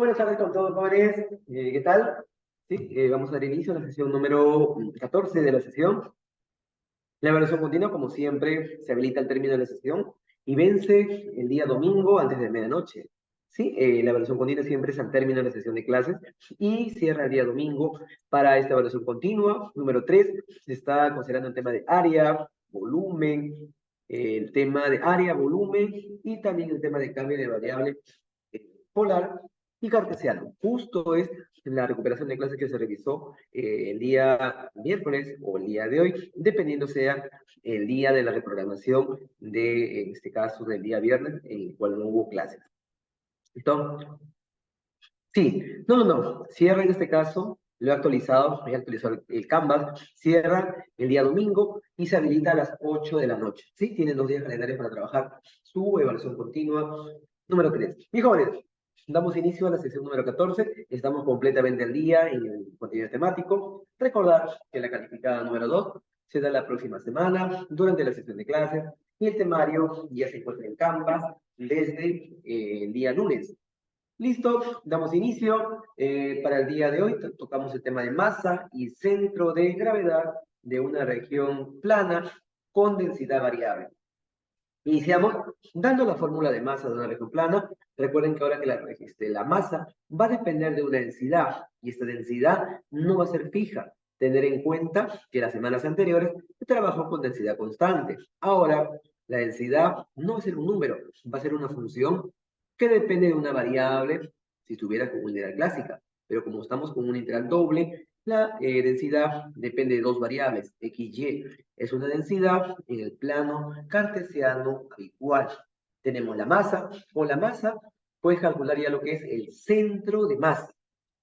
Buenas tardes con todos, jóvenes. ¿Qué tal? Sí, vamos a dar inicio a la sesión número 14 de la sesión. La evaluación continua, como siempre, se habilita al término de la sesión y vence el día domingo antes de medianoche. Sí, la evaluación continua siempre es al término de la sesión de clases y cierra el día domingo para esta evaluación continua. Número 3, se está considerando el tema de área, volumen, el tema de área, volumen y también el tema de cambio de variable polar y cartesiano. Justo es la recuperación de clases que se revisó el día miércoles o el día de hoy, dependiendo sea el día de la reprogramación de, en este caso, del día viernes, en el cual no hubo clases. Entonces, sí, no. Cierra en este caso, lo he actualizado, he actualizado el Canvas, cierra el día domingo y se habilita a las 8 de la noche. Sí, tienen 2 días calendarios para trabajar su evaluación continua. Número 3. Mis jóvenes, damos inicio a la sesión número 14. Estamos completamente al día en el contenido temático. Recordar que la calificada número 2 se da la próxima semana durante la sesión de clases y el temario ya se encuentra en Canvas desde el día lunes. Listo, damos inicio. Para el día de hoy tocamos el tema de masa y centro de gravedad de una región plana con densidad variable. Iniciamos dando la fórmula de masa de una región plana. Recuerden que ahora que la masa va a depender de una densidad y esta densidad no va a ser fija. Tener en cuenta que las semanas anteriores se trabajó con densidad constante. Ahora, la densidad no va a ser un número, va a ser una función que depende de una variable si estuviera con una integral clásica. Pero como estamos con una integral doble, la densidad depende de dos variables, x, y. Es una densidad en el plano cartesiano habitual. Tenemos la masa. Con la masa puedes calcular ya lo que es el centro de masa.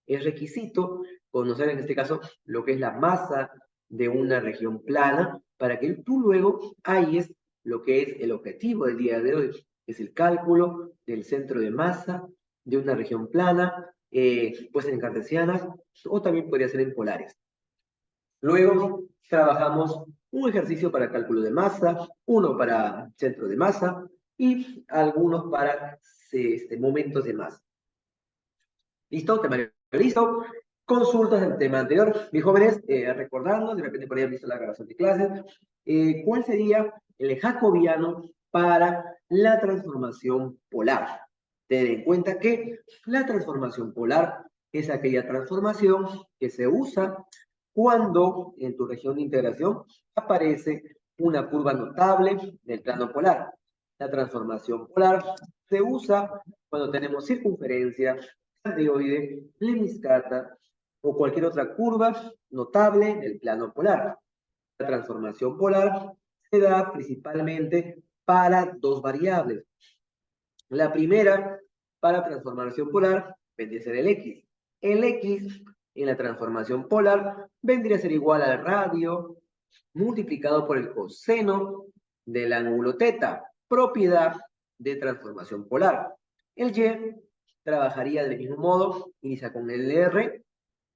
Es requisito conocer en este caso lo que es la masa de una región plana para que tú luego halles lo que es el objetivo del día de hoy, que es el cálculo del centro de masa de una región plana, pues en cartesianas o también podría ser en polares. Luego trabajamos un ejercicio para cálculo de masa, uno para centro de masa y algunos para momentos de masa. ¿Listo? ¿Temario listo? Consultas del tema anterior. Mis jóvenes, recordando, de repente por ahí han visto la grabación de clases, ¿cuál sería el jacobiano para la transformación polar? Ten en cuenta que la transformación polar es aquella transformación que se usa cuando en tu región de integración aparece una curva notable del plano polar. La transformación polar se usa cuando tenemos circunferencia, cardioide, lemniscata o cualquier otra curva notable del plano polar. La transformación polar se da principalmente para dos variables. La primera, para transformación polar, vendría a ser el X. El X en la transformación polar vendría a ser igual al radio multiplicado por el coseno del ángulo teta, propiedad de transformación polar. El Y trabajaría del mismo modo, inicia con el R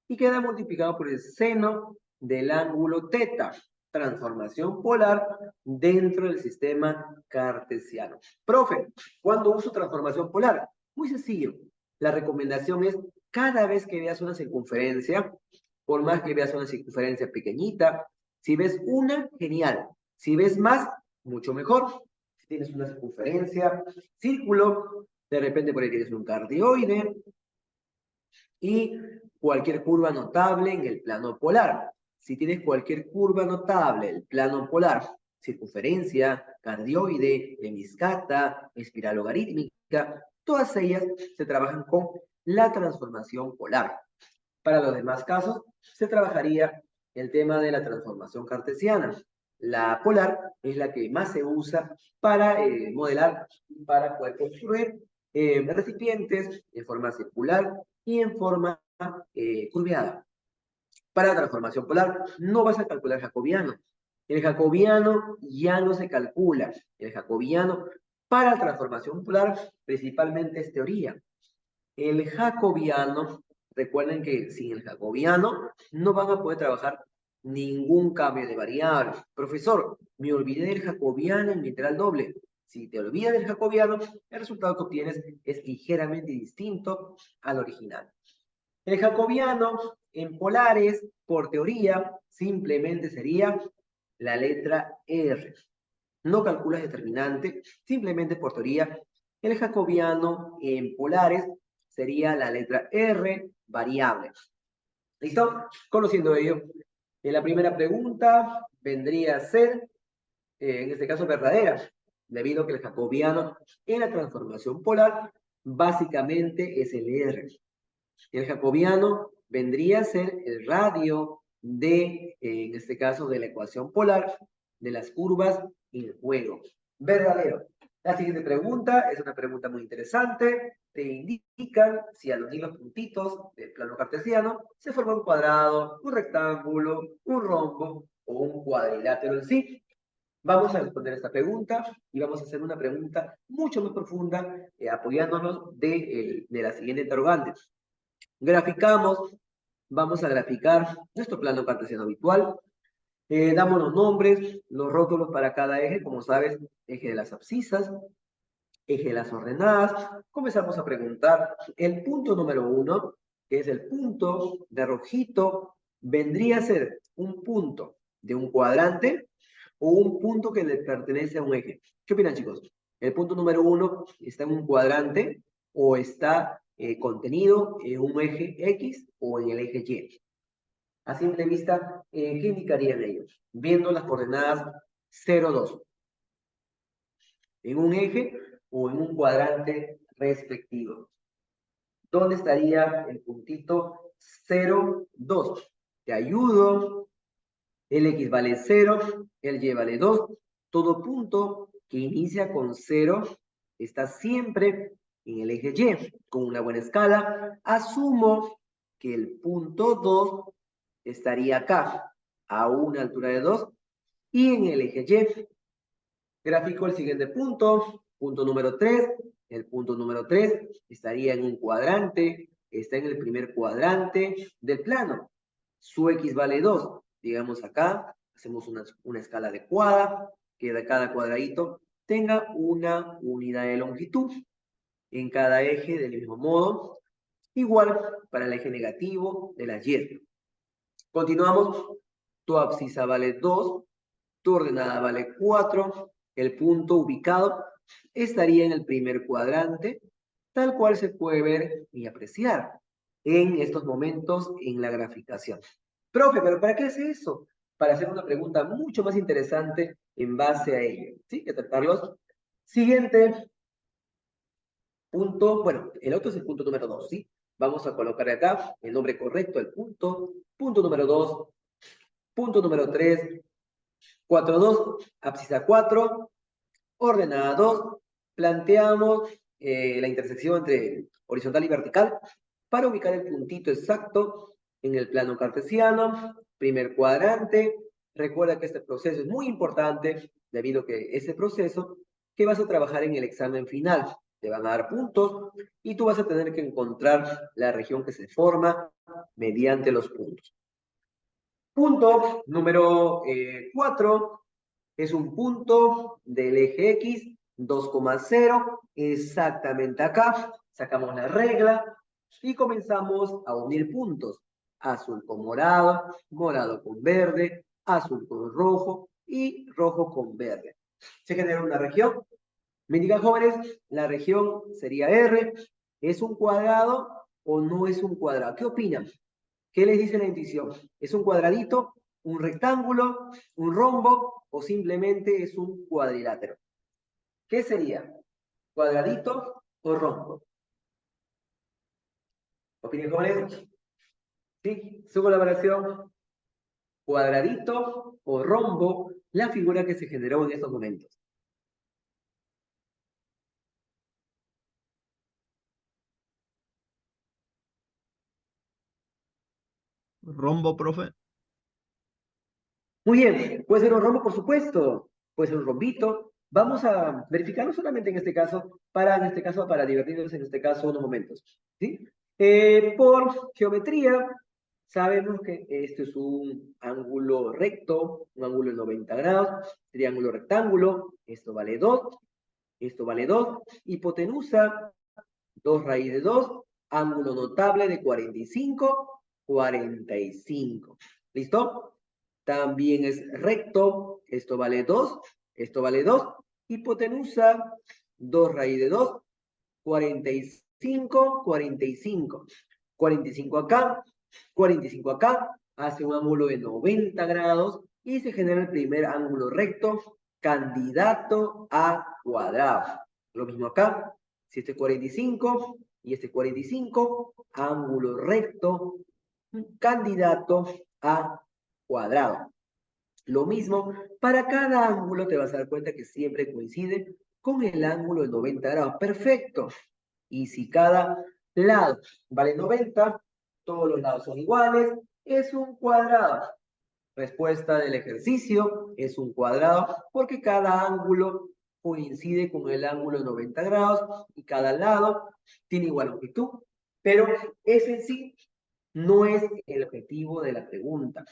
y queda multiplicado por el seno del ángulo teta, transformación polar dentro del sistema cartesiano. Profe, ¿cuándo uso transformación polar? Muy sencillo. La recomendación es cada vez que veas una circunferencia, por más que veas una circunferencia pequeñita, si ves una, genial. Si ves más, mucho mejor. Si tienes una circunferencia, círculo, de repente por ahí tienes un cardioide, y cualquier curva notable en el plano polar. Si tienes cualquier curva notable en el plano polar, circunferencia, cardioide, lemniscata, espiral logarítmica, todas ellas se trabajan con la transformación polar. Para los demás casos, se trabajaría el tema de la transformación cartesiana. La polar es la que más se usa para modelar, para poder construir recipientes en forma circular y en forma curveada. Para la transformación polar no vas a calcular jacobiano. El jacobiano ya no se calcula. El jacobiano para transformación polar principalmente es teoría. El jacobiano, recuerden que sin el jacobiano no van a poder trabajar ningún cambio de variable. Profesor, me olvidé del jacobiano en mi integral doble. Si te olvidas del jacobiano, el resultado que obtienes es ligeramente distinto al original. El jacobiano en polares, por teoría, simplemente sería la letra R. No calculas determinante, simplemente por teoría, el jacobiano en polares sería la letra R variable. ¿Listo? Conociendo ello, la primera pregunta vendría a ser, en este caso, verdadera, debido a que el jacobiano en la transformación polar básicamente es el R. El jacobiano vendría a ser el radio de, en este caso, de la ecuación polar de las curvas en juego. Verdadero. La siguiente pregunta es una pregunta muy interesante. Te indican si al unir los puntitos del plano cartesiano se forma un cuadrado, un rectángulo, un rombo o un cuadrilátero en sí. Vamos a responder esta pregunta y vamos a hacer una pregunta mucho más profunda apoyándonos de la siguiente interrogante. Graficamos, vamos a graficar nuestro plano cartesiano habitual. Damos los nombres, los rótulos para cada eje, como sabes, eje de las abscisas, eje de las ordenadas. Comenzamos a preguntar, el punto número 1, que es el punto de rojito, vendría a ser un punto de un cuadrante o un punto que le pertenece a un eje. ¿Qué opinan, chicos? ¿El punto número 1 está en un cuadrante o está contenido en un eje X o en el eje Y? A simple vista, ¿qué indicarían ellos? Viendo las coordenadas 0, 2. ¿En un eje o en un cuadrante respectivo? ¿Dónde estaría el puntito 0, 2? Te ayudo. El X vale 0, el Y vale 2. Todo punto que inicia con 0 está siempre en el eje Y. Con una buena escala, asumo que el punto 2 estaría acá, a una altura de 2, y en el eje Y. Gráfico el siguiente punto, punto número 3. El punto número 3 estaría en un cuadrante, está en el primer cuadrante del plano. Su X vale 2. Digamos acá, hacemos una escala adecuada, que de cada cuadradito tenga una unidad de longitud en cada eje del mismo modo. Igual para el eje negativo de las Y. Continuamos. Tu abscisa vale 2, tu ordenada vale 4, el punto ubicado estaría en el primer cuadrante, tal cual se puede ver y apreciar en estos momentos en la graficación. Profe, ¿pero para qué hace eso? Para hacer una pregunta mucho más interesante en base a ello. ¿Sí? Que tratarlos. Siguiente punto, bueno, el otro es el punto número 2, ¿sí? Vamos a colocar acá el nombre correcto del punto. Punto número 2, punto número 3, 4, 2, abscisa 4, ordenada 2, planteamos la intersección entre horizontal y vertical para ubicar el puntito exacto en el plano cartesiano, primer cuadrante. Recuerda que este proceso es muy importante debido a que ese proceso que vas a trabajar en el examen final. Te van a dar puntos y tú vas a tener que encontrar la región que se forma mediante los puntos. Punto número 4 es un punto del eje X, 2,0, exactamente acá. Sacamos la regla y comenzamos a unir puntos. Azul con morado, morado con verde, azul con rojo y rojo con verde. Se genera una región. Me indican, jóvenes, la región sería R. ¿Es un cuadrado o no es un cuadrado? ¿Qué opinan? ¿Qué les dice la intuición? ¿Es un cuadradito, un rectángulo, un rombo o simplemente es un cuadrilátero? ¿Qué sería? ¿Cuadradito o rombo? ¿Opinión, jóvenes? ¿Sí? Su colaboración. ¿Cuadradito o rombo? La figura que se generó en estos momentos. Rombo, profe. Muy bien, puede ser un rombo, por supuesto, puede ser un rombito. Vamos a verificarlo solamente en este caso, para divertirnos en este caso unos momentos. ¿Sí? Por geometría, sabemos que este es un ángulo recto, un ángulo de 90 grados, triángulo rectángulo, esto vale 2. esto vale 2. Hipotenusa, 2 raíz de 2, ángulo notable de 45, 45. ¿Listo? También es recto, esto vale 2, esto vale 2. Hipotenusa, 2 raíz de 2, 45, 45. 45 acá, 45 acá, hace un ángulo de 90 grados y se genera el primer ángulo recto, candidato a cuadrado. Lo mismo acá, si este es 45 y este es 45, ángulo recto, candidato a cuadrado. Lo mismo, para cada ángulo te vas a dar cuenta que siempre coincide con el ángulo de 90 grados. Perfecto. Y si cada lado vale 90, todos los lados son iguales, es un cuadrado. Respuesta del ejercicio es un cuadrado porque cada ángulo coincide con el ángulo de 90 grados y cada lado tiene igual longitud. Pero ese en sí no es el objetivo de la pregunta.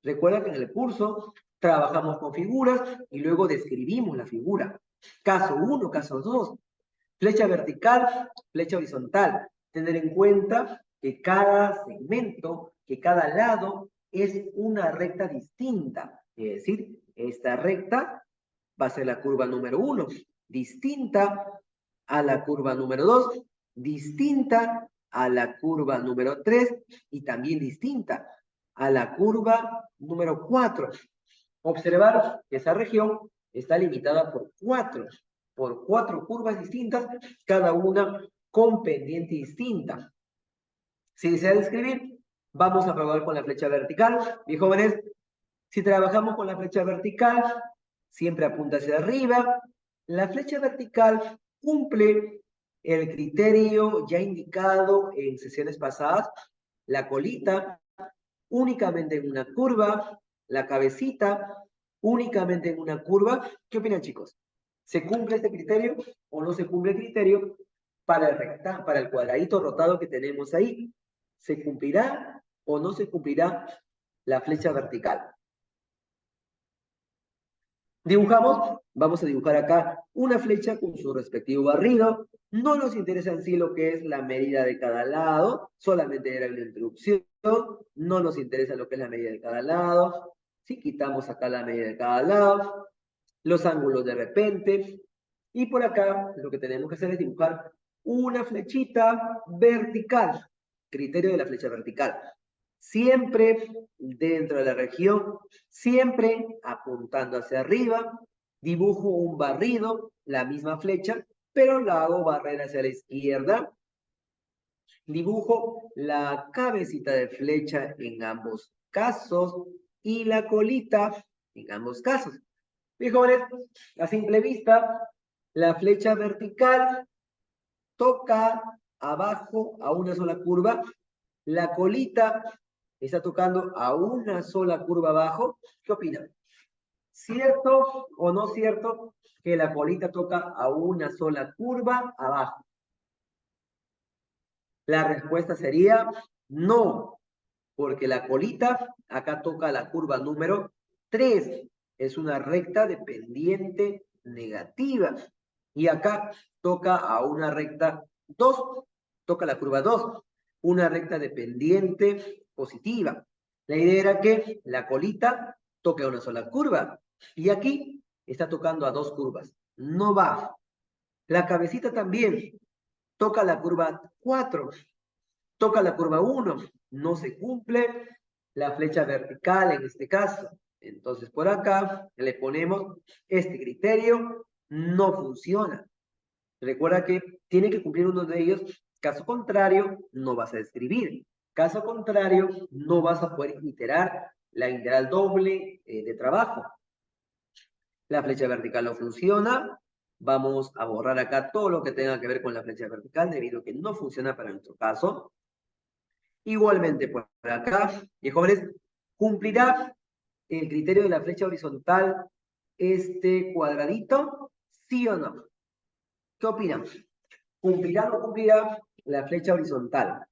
Recuerda que en el curso trabajamos con figuras y luego describimos la figura. Caso 1, caso 2. Flecha vertical, flecha horizontal. Tener en cuenta que cada segmento, que cada lado es una recta distinta. Es decir, esta recta va a ser la curva número 1, distinta a la curva número 2, distinta a la curva número 3 y también distinta a la curva número 4. Observar que esa región está limitada por cuatro curvas distintas, cada una con pendiente distinta. Si desea describir, vamos a probar con la flecha vertical. Mis jóvenes, si trabajamos con la flecha vertical, siempre apunta hacia arriba. La flecha vertical cumple el criterio ya indicado en sesiones pasadas. La colita únicamente en una curva, la cabecita únicamente en una curva. ¿Qué opinan, chicos? ¿Se cumple este criterio o no se cumple el criterio para el cuadradito rotado que tenemos ahí? ¿Se cumplirá o no se cumplirá la flecha vertical? Dibujamos, vamos a dibujar acá una flecha con su respectivo barrido. No nos interesa en sí lo que es la medida de cada lado, solamente era una introducción. No nos interesa lo que es la medida de cada lado. Si quitamos acá la medida de cada lado, los ángulos de repente. Y por acá lo que tenemos que hacer es dibujar una flechita vertical. Criterio de la flecha vertical. Siempre dentro de la región, siempre apuntando hacia arriba, dibujo un barrido, la misma flecha, pero la hago barrer hacia la izquierda. Dibujo la cabecita de flecha en ambos casos y la colita en ambos casos. Bien, jóvenes, a simple vista, la flecha vertical toca abajo a una sola curva, la colita está tocando a una sola curva abajo. ¿Qué opinan? ¿Cierto o no cierto que la colita toca a una sola curva abajo? La respuesta sería no, porque la colita acá toca la curva número 3. Es una recta de pendiente negativa. Y acá toca a una recta 2, toca la curva 2, una recta de pendiente positiva. La idea era que la colita toque a una sola curva. Y aquí está tocando a dos curvas. No va. La cabecita también toca la curva 4, toca la curva 1, no se cumple la flecha vertical en este caso. Entonces por acá le ponemos este criterio, no funciona. Recuerda que tiene que cumplir uno de ellos, caso contrario no vas a escribir. Caso contrario no vas a poder iterar la integral doble de trabajo. La flecha vertical no funciona. Vamos a borrar acá todo lo que tenga que ver con la flecha vertical debido a que no funciona para nuestro caso. Igualmente por acá, y jóvenes, ¿cumplirá el criterio de la flecha horizontal este cuadradito? ¿Sí o no? ¿Qué opinan? ¿Cumplirá o no cumplirá la flecha horizontal?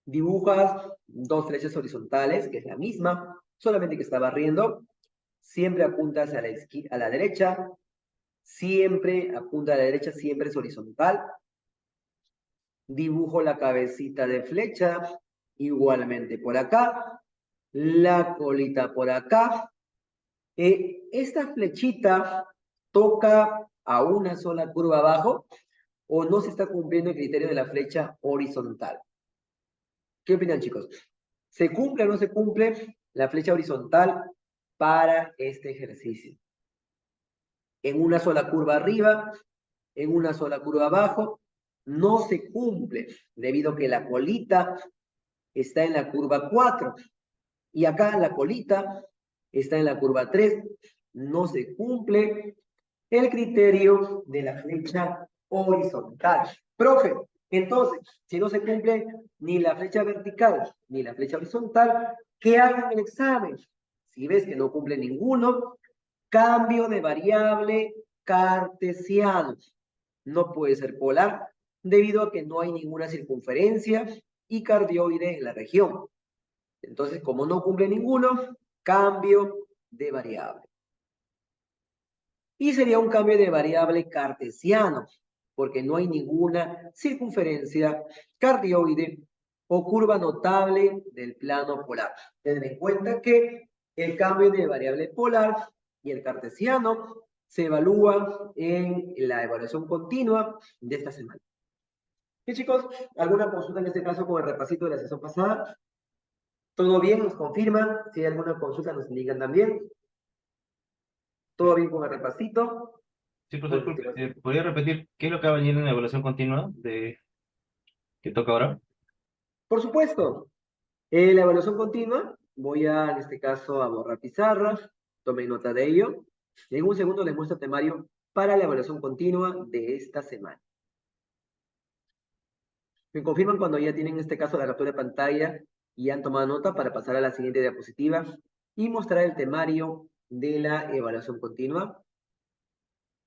Dibujas dos flechas horizontales, que es la misma, solamente que está barriendo. Siempre apuntas a la derecha. siempre apunta a la derecha, siempre es horizontal. Dibujo la cabecita de flecha, igualmente por acá. La colita por acá. Esta flechita toca a una sola curva abajo o no se está cumpliendo el criterio de la flecha horizontal. ¿Qué opinan, chicos? ¿Se cumple o no se cumple la flecha horizontal para este ejercicio? En una sola curva arriba, en una sola curva abajo, no se cumple debido a que la colita está en la curva 4 y acá la colita está en la curva 3. No se cumple el criterio de la flecha horizontal. Profe, entonces, si no se cumple ni la flecha vertical ni la flecha horizontal, ¿qué hago en el examen? Si ves que no cumple ninguno, cambio de variable cartesiano. No puede ser polar debido a que no hay ninguna circunferencia y cardioide en la región. Entonces, como no cumple ninguno, cambio de variable. Y sería un cambio de variable cartesiano, porque no hay ninguna circunferencia, cardioide o curva notable del plano polar. Ten en cuenta que el cambio de variable polar y el cartesiano se evalúa en la evaluación continua de esta semana. ¿Qué, chicos? ¿Alguna consulta en este caso con el repasito de la sesión pasada? ¿Todo bien? ¿Nos confirman? Si hay alguna consulta, nos indican también. ¿Todo bien con el repasito? Sí, profesor, disculpe, ¿podría repetir qué es lo que va a venir en la evaluación continua que toca ahora? Por supuesto. La evaluación continua, voy a, en este caso, a borrar pizarra. Tomen nota de ello. En un segundo les muestro el temario para la evaluación continua de esta semana. Me confirman cuando ya tienen, en este caso, la captura de pantalla y han tomado nota para pasar a la siguiente diapositiva y mostrar el temario de la evaluación continua.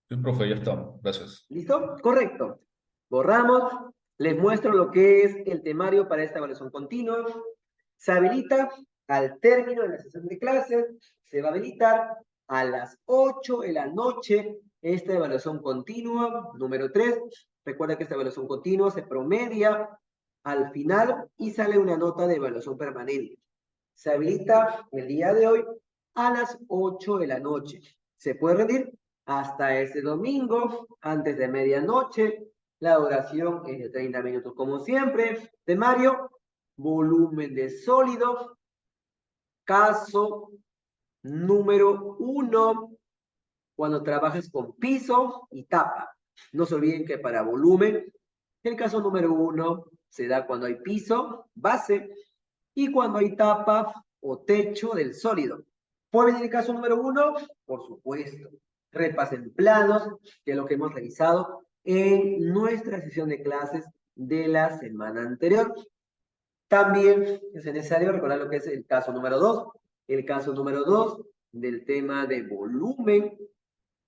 Sí, profe, ya está. Gracias. ¿Listo? Correcto. Borramos. Les muestro lo que es el temario para esta evaluación continua. Se habilita al término de la sesión de clases. Se va a habilitar a las 8 de la noche esta evaluación continua, número 3. Recuerda que esta evaluación continua se promedia al final y sale una nota de evaluación permanente. Se habilita el día de hoy a las 8 de la noche. Se puede rendir hasta este domingo, antes de medianoche. La duración es de 30 minutos, como siempre. Temario, volumen de sólidos. Caso número 1, cuando trabajes con piso y tapa. No se olviden que para volumen, el caso número 1 se da cuando hay piso, base, y cuando hay tapa o techo del sólido. ¿Puede venir el caso número 1? Por supuesto. Repasen planos, que es lo que hemos revisado en nuestra sesión de clases de la semana anterior. También es necesario recordar lo que es el caso número 2. El caso número 2 del tema de volumen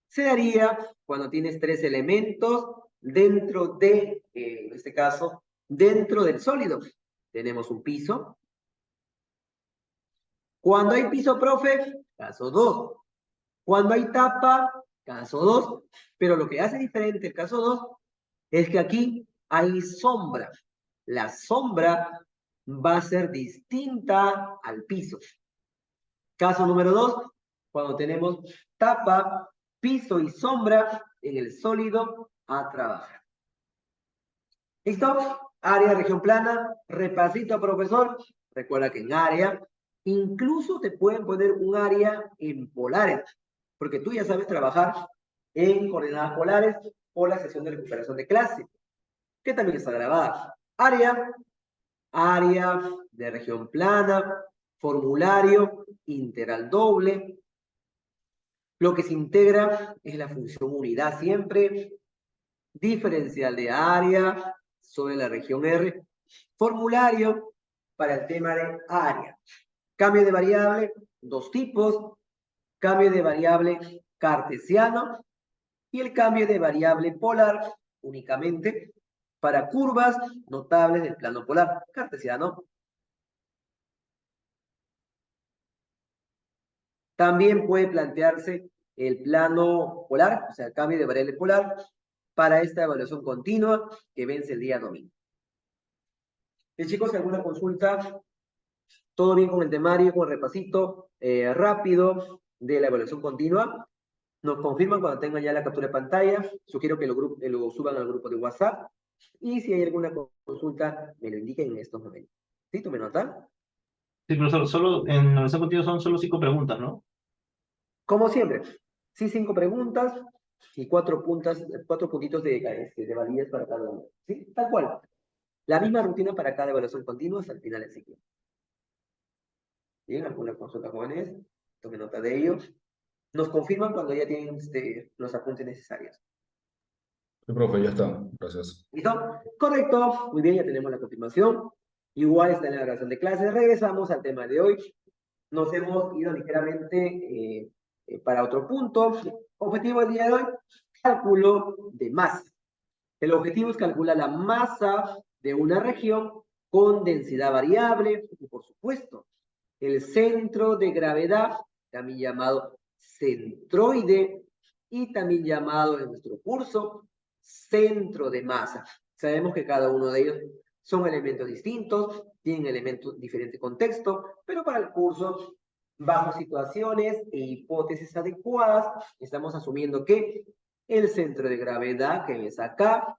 se daría cuando tienes 3 elementos dentro de, en este caso, dentro del sólido. Tenemos un piso. Cuando hay piso, profe, caso 2. Cuando hay tapa, caso 2. Pero lo que hace diferente el caso 2 es que aquí hay sombra. La sombra va a ser distinta al piso. Caso número 2, cuando tenemos tapa, piso y sombra en el sólido a trabajar. ¿Listo? Área, región plana, repasito, profesor. Recuerda que en área, incluso te pueden poner un área en polares, porque tú ya sabes trabajar en coordenadas polares por la sesión de recuperación de clase, que también está grabada. Área de región plana, formulario, integral doble. Lo que se integra es la función unidad siempre, diferencial de área sobre la región R, formulario para el tema de área. Cambio de variable, dos tipos, cambio de variable cartesiano y el cambio de variable polar únicamente para curvas notables del plano polar cartesiano. También puede plantearse el plano polar, o sea, el cambio de variable polar, para esta evaluación continua que vence el día domingo. Chicos, ¿alguna consulta? ¿Todo bien con el temario, con el repasito rápido de la evaluación continua? Nos confirman cuando tengan ya la captura de pantalla. Sugiero que lo suban al grupo de WhatsApp. Y si hay alguna consulta, me lo indiquen en estos momentos. ¿Sí? ¿Tome nota? Sí, pero solo en la evaluación continua son solo 5 preguntas, ¿no? Como siempre. Sí, 5 preguntas y 4 puntitos de validez para cada uno. ¿Sí? Tal cual. La misma rutina para cada evaluación continua hasta el final del ciclo. Bien, alguna consulta, jóvenes. Tome nota de ello. Nos confirman cuando ya tienen los apuntes necesarios. Sí, profe, ya está. Gracias. ¿Listo? Correcto. Muy bien, ya tenemos la confirmación. Igual está en la grabación de clases. Regresamos al tema de hoy. Nos hemos ido ligeramente para otro punto. Objetivo del día de hoy, cálculo de masa. El objetivo es calcular la masa de una región con densidad variable y, por supuesto, el centro de gravedad, también llamado centroide y también llamado en nuestro curso centro de masa. Sabemos que cada uno de ellos son elementos distintos, tienen elementos diferente contexto, pero para el curso, bajo situaciones e hipótesis adecuadas, estamos asumiendo que el centro de gravedad, que es acá,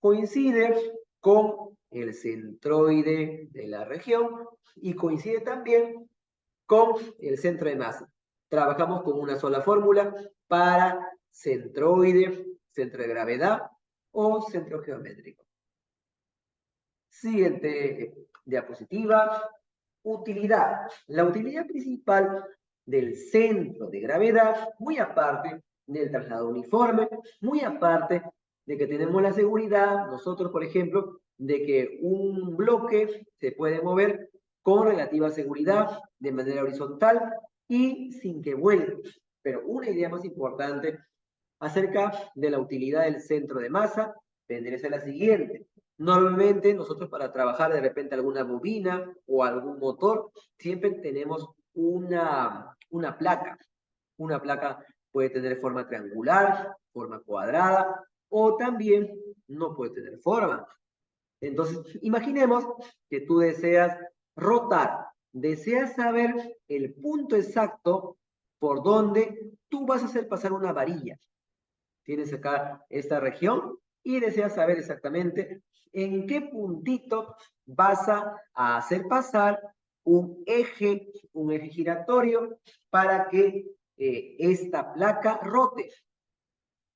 coincide con el centroide de la región y coincide también con el centro de masa. Trabajamos con una sola fórmula para centroide, centro de gravedad o centro geométrico. Siguiente diapositiva. Utilidad. La utilidad principal del centro de gravedad, muy aparte del traslado uniforme, muy aparte de que tenemos la seguridad, nosotros, por ejemplo, de que un bloque se puede mover con relativa seguridad, de manera horizontal y sin que vuelva. Pero una idea más importante acerca de la utilidad del centro de masa vendría a ser la siguiente. Normalmente nosotros para trabajar de repente alguna bobina o algún motor, siempre tenemos una placa. Una placa puede tener forma triangular, forma cuadrada o también no puede tener forma. Entonces, imaginemos que tú deseas rotar, deseas saber el punto exacto por donde tú vas a hacer pasar una varilla. Tienes acá esta región y deseas saber exactamente en qué puntito vas a hacer pasar un eje giratorio para que esta placa rote.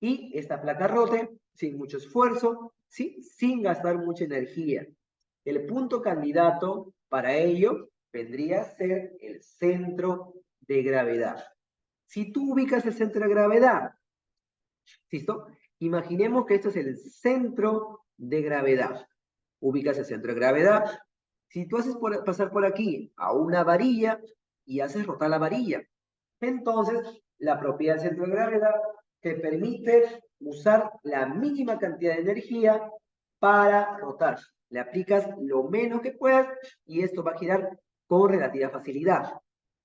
Y esta placa rote sin mucho esfuerzo, ¿sí? Sin gastar mucha energía. El punto candidato para ello vendría a ser el centro de gravedad. Si tú ubicas el centro de gravedad, ¿listo? Imaginemos que esto es el centro de gravedad. Ubicas el centro de gravedad. Si tú haces pasar por aquí a una varilla y haces rotar la varilla, entonces la propiedad del centro de gravedad te permite usar la mínima cantidad de energía para rotar. Le aplicas lo menos que puedas y esto va a girar con relativa facilidad.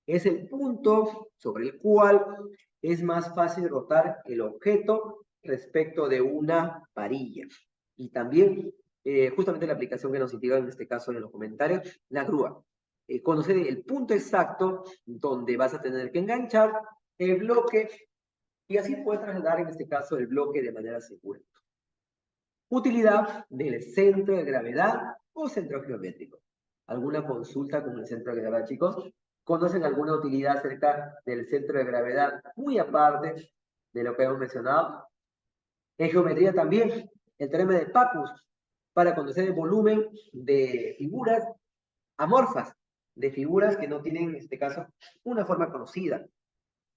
Es el punto sobre el cual es más fácil rotar el objeto respecto de una varilla. Y también, justamente la aplicación que nos indica en este caso en los comentarios, la grúa. Conocer el punto exacto donde vas a tener que enganchar el bloque y así puedes trasladar en este caso el bloque de manera segura. Utilidad del centro de gravedad o centro geométrico. ¿Alguna consulta con el centro de gravedad, chicos? ¿Conocen alguna utilidad acerca del centro de gravedad muy aparte de lo que hemos mencionado? En geometría también, el teorema de Pappus, para conocer el volumen de figuras amorfas, de figuras que no tienen, en este caso, una forma conocida.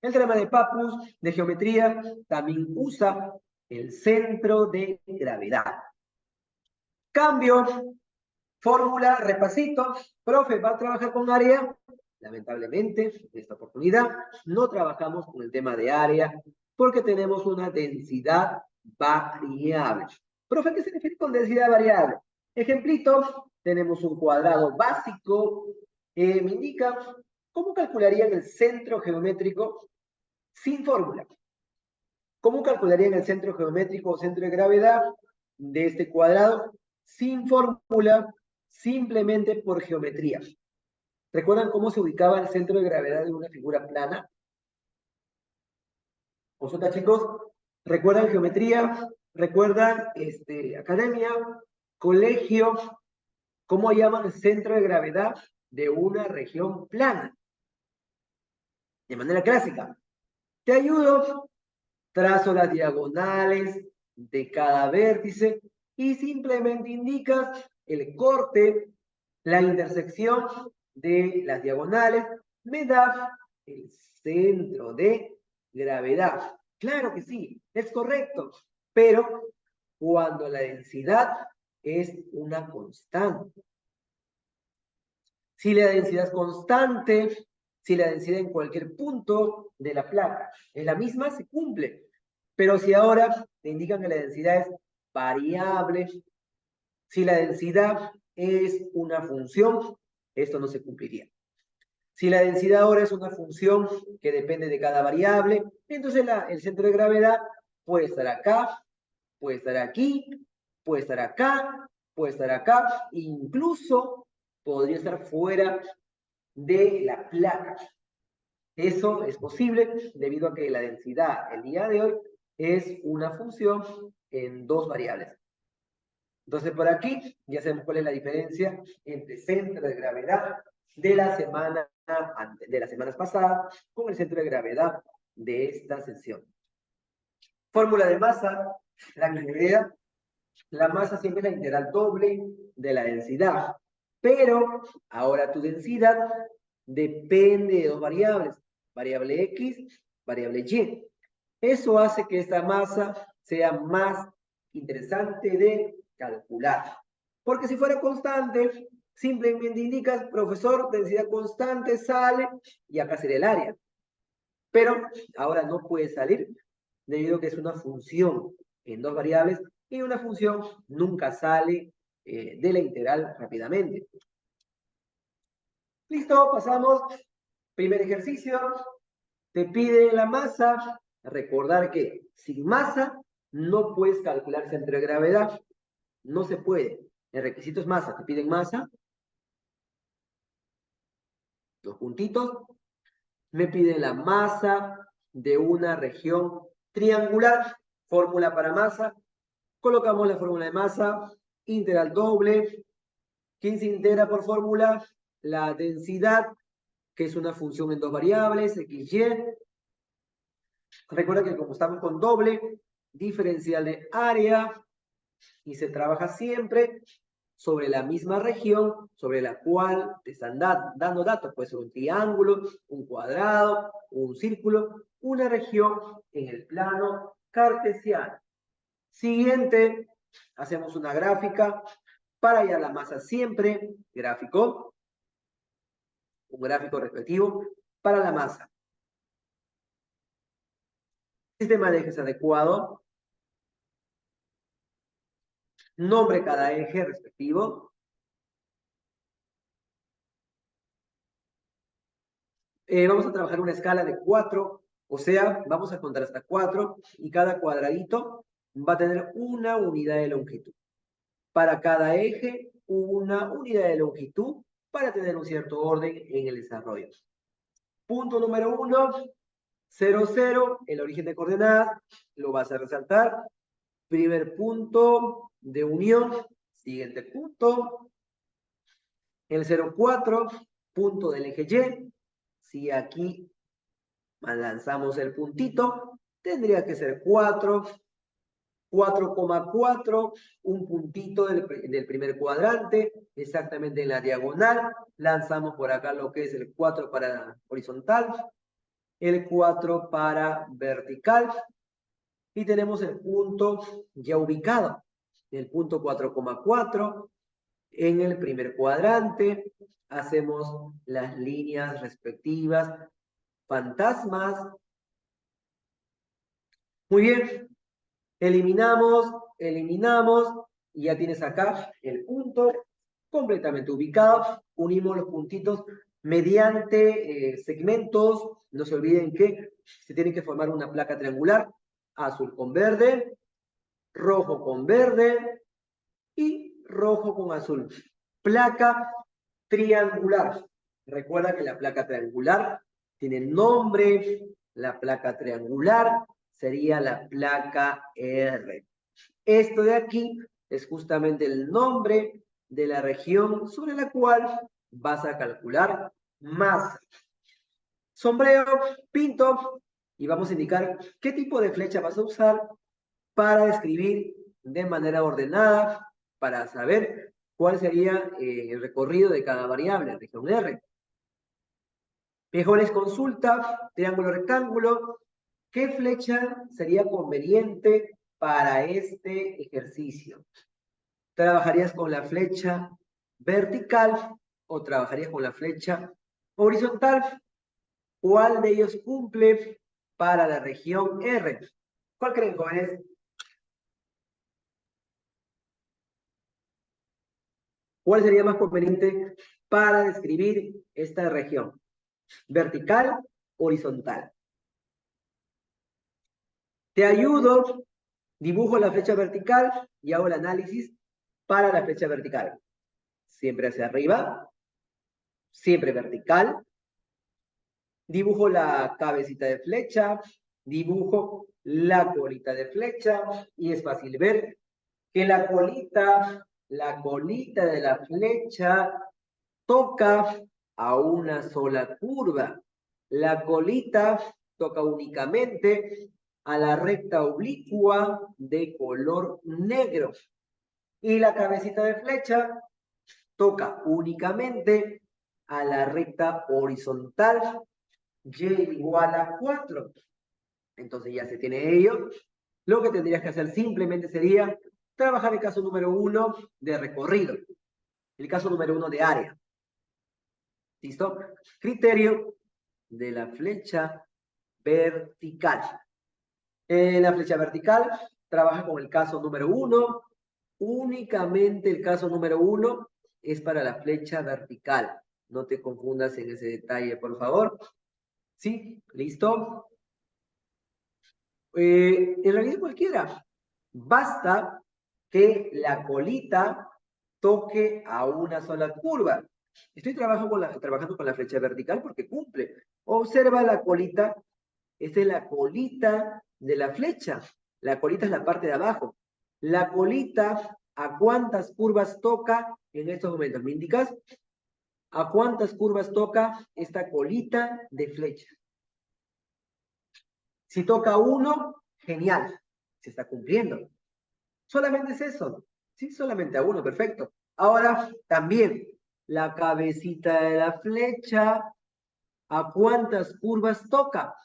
El teorema de Pappus, de geometría, también usa el centro de gravedad. Cambio, fórmula, repasito. Profe, ¿va a trabajar con área? Lamentablemente, en esta oportunidad, no trabajamos con el tema de área porque tenemos una densidad variable. Profe, ¿qué se refiere con densidad variable? Ejemplito, tenemos un cuadrado básico. Me indica, ¿cómo calcularían el centro geométrico sin fórmula. ¿Cómo calcularían el centro geométrico o centro de gravedad de este cuadrado? Sin fórmula, simplemente por geometría. ¿Recuerdan cómo se ubicaba el centro de gravedad de una figura plana? ¿Consulta, chicos? ¿Recuerdan geometría? ¿Recuerdan academia? ¿Colegio? ¿Cómo llaman el centro de gravedad de una región plana? De manera clásica. Te ayudo. Trazo las diagonales de cada vértice y simplemente indicas el corte, la intersección de las diagonales, me da el centro de gravedad. Claro que sí, es correcto, pero cuando la densidad es una constante. Si la densidad es constante, si la densidad en cualquier punto de la placa es la misma, se cumple. Pero si ahora te indican que la densidad es variable, si la densidad es una función, esto no se cumpliría. Si la densidad ahora es una función que depende de cada variable, entonces el centro de gravedad puede estar acá, puede estar aquí, puede estar acá, puede estar acá, incluso podría estar fuera de la placa. Eso es posible debido a que la densidad el día de hoy es una función en dos variables. Entonces por aquí ya sabemos cuál es la diferencia entre centro de gravedad de las semanas pasadas con el centro de gravedad de esta sesión. Fórmula de masa, la que crea la masa siempre es la integral doble de la densidad. Pero ahora tu densidad depende de dos variables, variable X, variable Y. Eso hace que esta masa sea más interesante de calcular. Porque si fuera constante, simplemente indicas, profesor, densidad constante, sale, y acá sería el área. Pero ahora no puede salir, debido a que es una función en dos variables, y una función nunca sale de la integral rápidamente. Listo, pasamos. Primer ejercicio. Te pide la masa. Recordar que sin masa no puedes calcular centro de gravedad. No se puede. El requisito es masa. Te piden masa. Los puntitos. Me piden la masa de una región triangular. Fórmula para masa. Colocamos la fórmula de masa. Integral doble. ¿Quién se integra por fórmula? La densidad, que es una función en dos variables, x, y. Recuerda que como estamos con doble, diferencial de área, y se trabaja siempre sobre la misma región sobre la cual te están dando datos. Puede ser un triángulo, un cuadrado, un círculo, una región en el plano cartesiano. Siguiente, hacemos una gráfica para hallar la masa siempre, gráfico, un gráfico respectivo para la masa. Sistema de ejes adecuado. Nombre cada eje respectivo. Vamos a trabajar una escala de 4, o sea, vamos a contar hasta 4 y cada cuadradito va a tener una unidad de longitud. Para cada eje, una unidad de longitud para tener un cierto orden en el desarrollo. Punto número 1, 0, 0, el origen de coordenadas, lo vas a resaltar. Primer punto de unión, siguiente punto. El 0, 4, punto del eje Y. Si aquí lanzamos el puntito, tendría que ser 4, 4,4, un puntito del primer cuadrante, exactamente en la diagonal. Lanzamos por acá lo que es el 4 para horizontal, el 4 para vertical, y tenemos el punto ya ubicado, el punto 4,4 en el primer cuadrante. Hacemos las líneas respectivas, fantasmas. Muy bien, eliminamos, y ya tienes acá el punto completamente ubicado. Unimos los puntitos mediante segmentos. No se olviden que se tiene que formar una placa triangular, azul con verde, rojo con verde y rojo con azul. Placa triangular. Recuerda que la placa triangular tiene nombre. La placa triangular sería la placa R. Esto de aquí es justamente el nombre de la región sobre la cual vas a calcular masa. Sombrero, pinto, y vamos a indicar qué tipo de flecha vas a usar para describir de manera ordenada, para saber cuál sería el recorrido de cada variable, región R. Mejores consulta, triángulo, rectángulo. ¿Qué flecha sería conveniente para este ejercicio? ¿Trabajarías con la flecha vertical o trabajarías con la flecha horizontal? ¿Cuál de ellos cumple para la región R? ¿Cuál creen, jóvenes? ¿Cuál sería más conveniente para describir esta región? ¿Vertical o horizontal? Te ayudo, dibujo la flecha vertical y hago el análisis para la flecha vertical. Siempre hacia arriba, siempre vertical. Dibujo la cabecita de flecha, dibujo la colita de flecha y es fácil ver que la colita de la flecha toca a una sola curva. La colita toca únicamente a la recta oblicua de color negro. Y la cabecita de flecha toca únicamente a la recta horizontal, y igual a 4. Entonces ya se tiene ello. Lo que tendrías que hacer simplemente sería trabajar el caso número 1 de recorrido, el caso número 1 de área. ¿Listo? Criterio de la flecha vertical. La flecha vertical trabaja con el caso número 1. Únicamente el caso número 1 es para la flecha vertical. No te confundas en ese detalle, por favor. ¿Sí? ¿Listo? En realidad cualquiera. Basta que la colita toque a una sola curva. Estoy trabajando con la flecha vertical porque cumple. Observa la colita. Esta es la colita de la flecha. La colita es la parte de abajo. La colita, ¿a cuántas curvas toca en estos momentos? ¿Me indicas? ¿A cuántas curvas toca esta colita de flecha? Si toca 1, genial. Se está cumpliendo. Solamente es eso. Sí, solamente a 1, perfecto. Ahora, también, la cabecita de la flecha, ¿a cuántas curvas toca?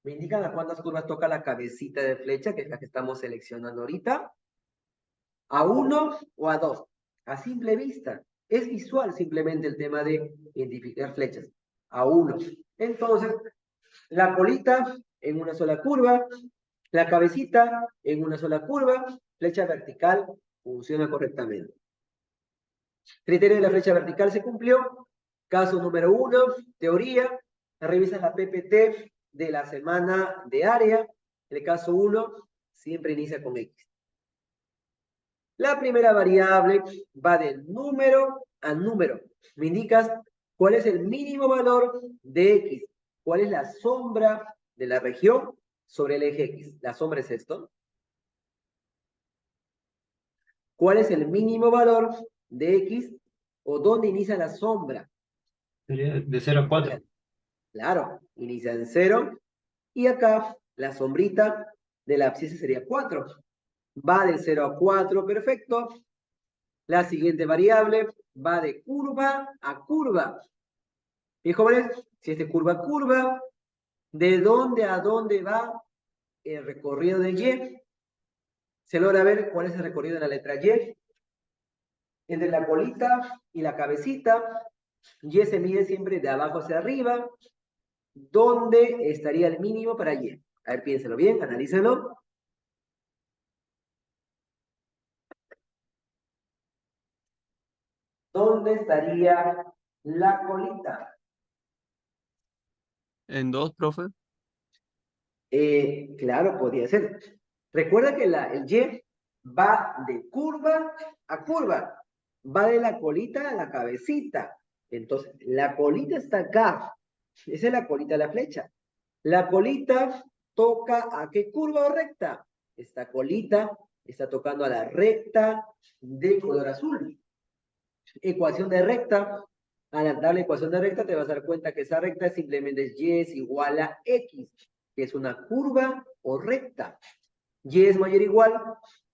¿Me indican a cuántas curvas toca la cabecita de flecha, que es la que estamos seleccionando ahorita? ¿A 1 o a 2? A simple vista. Es visual simplemente el tema de identificar flechas. A 1. Entonces, la colita en una sola curva, la cabecita en una sola curva, flecha vertical funciona correctamente. Criterio de la flecha vertical se cumplió. Caso número 1, teoría. Revisa la PPT de la semana de área. El caso 1 siempre inicia con X. La primera variable va de número a número. Me indicas cuál es el mínimo valor de X. ¿Cuál es la sombra de la región sobre el eje X? La sombra es esto. ¿Cuál es el mínimo valor de X o dónde inicia la sombra? Sería de 0 a 4. Claro, inicia en 0 y acá la sombrita de la abscisa sería 4. Va de 0 a 4, perfecto. La siguiente variable va de curva a curva. Y jóvenes, si es de curva a curva, ¿de dónde a dónde va el recorrido de Y? ¿Se logra ver cuál es el recorrido de la letra Y? Entre la colita y la cabecita, Y se mide siempre de abajo hacia arriba. ¿Dónde estaría el mínimo para Y? A ver, piénselo bien, analícenlo. ¿Dónde estaría la colita? En 2, profe. Claro, podría ser. Recuerda que el Y va de curva a curva. Va de la colita a la cabecita. Entonces, la colita está acá. Esa es la colita de la flecha. La colita toca a qué curva o recta. Esta colita está tocando a la recta de color azul. Ecuación de recta. Al dar la ecuación de recta te vas a dar cuenta que esa recta simplemente es Y es igual a X, que es una curva o recta. Y es mayor o igual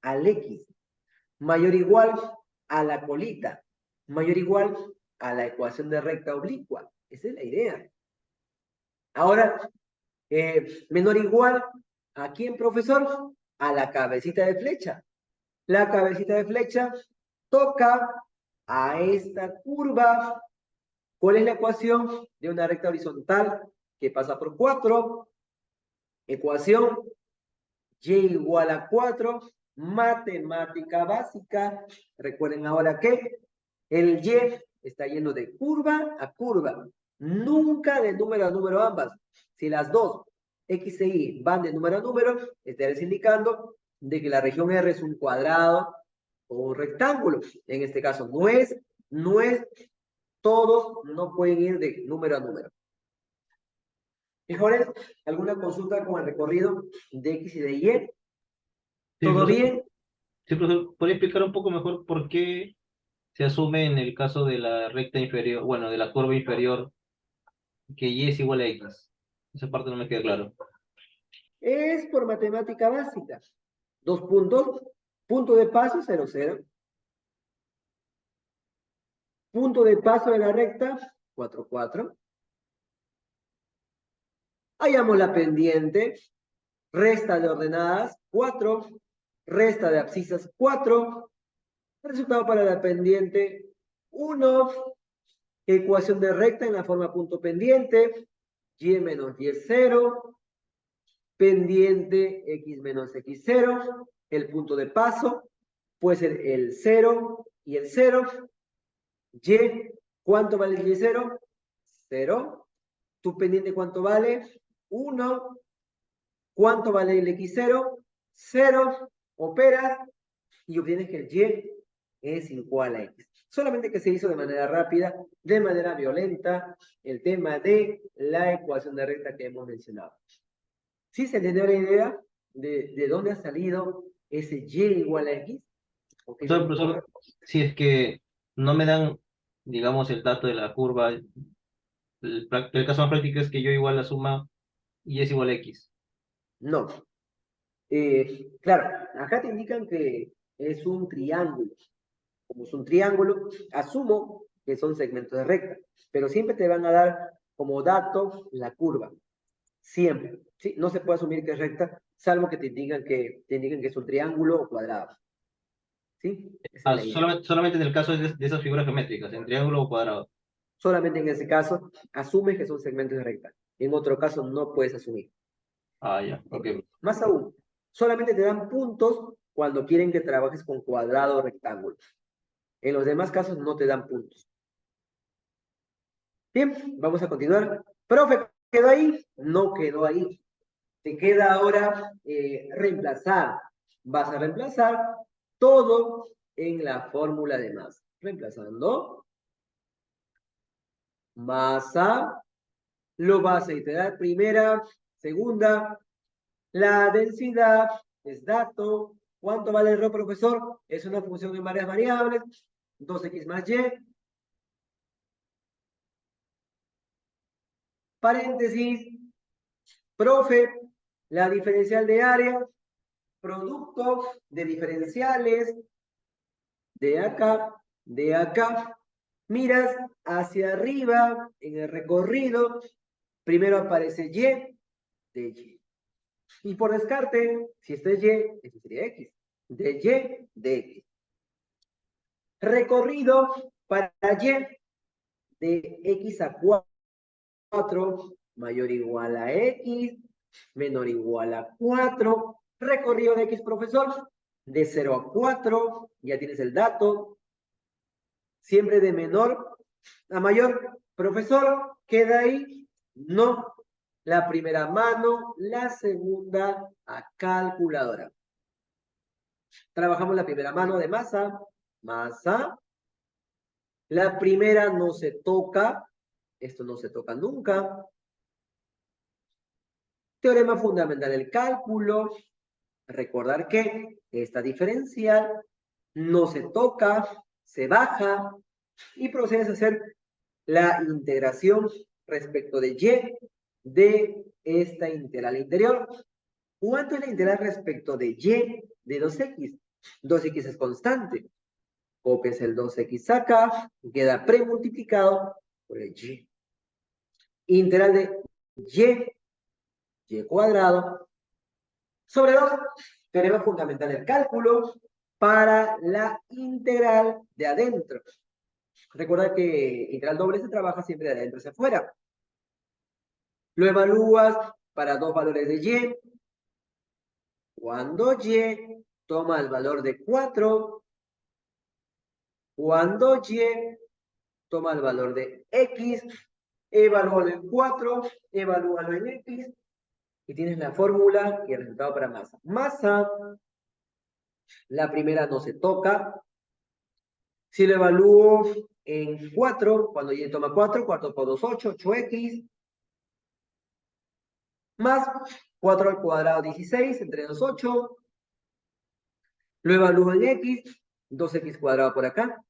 al X, mayor o igual a la colita, mayor o igual a la ecuación de recta oblicua. Esa es la idea. Ahora, menor o igual ¿a quién, profesor? A la cabecita de flecha. La cabecita de flecha toca a esta curva. ¿Cuál es la ecuación de una recta horizontal que pasa por 4? Ecuación Y igual a 4, matemática básica. Recuerden ahora que el Y está yendo de curva a curva, nunca de número a número ambas. Si las dos, X e Y, van de número a número, estarás indicando de que la región R es un cuadrado o un rectángulo. En este caso no es, todos no pueden ir de número a número. Mejores, ¿alguna consulta con el recorrido de X y de Y? Sí, ¿Todo profesor. bien? Sí, profesor, ¿podría explicar un poco mejor por qué se asume en el caso de la recta inferior, bueno, de la curva inferior, que Y es igual a X? Esa parte no me queda claro. Es por matemática básica. 2 puntos, punto de paso 0, 0. Punto de paso de la recta 4, 4. Hallamos la pendiente, resta de ordenadas 4, resta de abscisas 4, resultado para la pendiente 1, ecuación de recta en la forma punto pendiente, Y menos Y es 0, pendiente X menos X0, el punto de paso puede ser el 0 y el 0, Y, ¿cuánto vale el Y0? 0. ¿Tu pendiente cuánto vale? 1. ¿Cuánto vale el X0? 0. Operas y obtienes que el Y es igual a X. Solamente que se hizo de manera rápida, de manera violenta, el tema de la ecuación de recta que hemos mencionado. ¿Sí se entendió la idea de dónde ha salido ese Y igual a X? Okay, Profesor, si es que no me dan, digamos, el dato de la curva, el caso más práctico es que yo igual la suma Y es igual a X. no. Claro, acá te indican que es un triángulo. Como es un triángulo, asumo que son segmentos de recta, pero siempre te van a dar como dato la curva. Siempre. ¿Sí? No se puede asumir que es recta, salvo que te indican que es un triángulo o cuadrado. ¿Sí? Esa es la idea. Solamente en el caso de esas figuras geométricas, en triángulo o cuadrado. Solamente en ese caso, asumes que son segmentos de recta. En otro caso, no puedes asumir. Ah, ya, ok. Más aún, solamente te dan puntos cuando quieren que trabajes con cuadrado o rectángulo. En los demás casos no te dan puntos. Bien, vamos a continuar. Profe, ¿quedó ahí? No quedó ahí. Te queda ahora reemplazar. Vas a reemplazar todo en la fórmula de masa. Reemplazando masa, lo vas a iterar primera, segunda. La densidad es dato. ¿Cuánto vale el rho, profesor? Es una función de varias variables. 2x más y. Paréntesis. Profe, la diferencial de área, producto de diferenciales de acá. Miras hacia arriba en el recorrido. Primero aparece y de y. Y por descarte, si esto es y, esto sería x. De y de x. Recorrido para y de x a 4 mayor o igual a x, menor o igual a 4. Recorrido de x, profesor, de 0 a 4, ya tienes el dato. Siempre de menor a mayor. Profesor, ¿queda ahí? No. La primera a mano, la segunda a calculadora. Trabajamos la primera mano de masa, masa. La primera no se toca, esto no se toca nunca. Teorema fundamental del cálculo. Recordar que esta diferencial no se toca, se baja y procedes a hacer la integración respecto de y de esta integral interior. ¿Cuánto es la integral respecto de y de 2x? 2x es constante. Copias el 2x acá, queda premultiplicado por el y. Integral de y cuadrado sobre 2. Teorema fundamental del cálculo para la integral de adentro. Recuerda que integral doble se trabaja siempre de adentro hacia afuera. Lo evalúas para dos valores de y. Cuando y toma el valor de 4, cuando y toma el valor de x, evalúalo en 4, evalúalo en x, y tienes la fórmula y el resultado para masa. Masa, la primera no se toca. Si lo evalúo en 4, cuando y toma 4, 4 por 2, 8, 8x, más 4 al cuadrado, 16, entre 2, 8. Lo evalúo en x, 2x cuadrado por acá.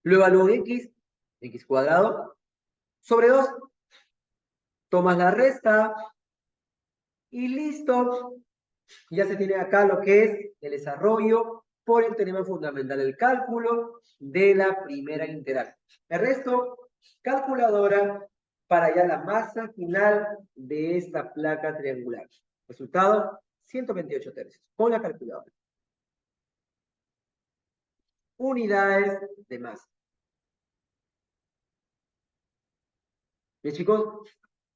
Lo evalúo en x cuadrado, sobre 2. Tomas la resta y listo. Ya se tiene acá lo que es el desarrollo por el teorema fundamental del cálculo de la primera integral. El resto, calculadora para ya la masa final de esta placa triangular. Resultado, 128 tercios con la calculadora. Unidades de masa. Bien, chicos,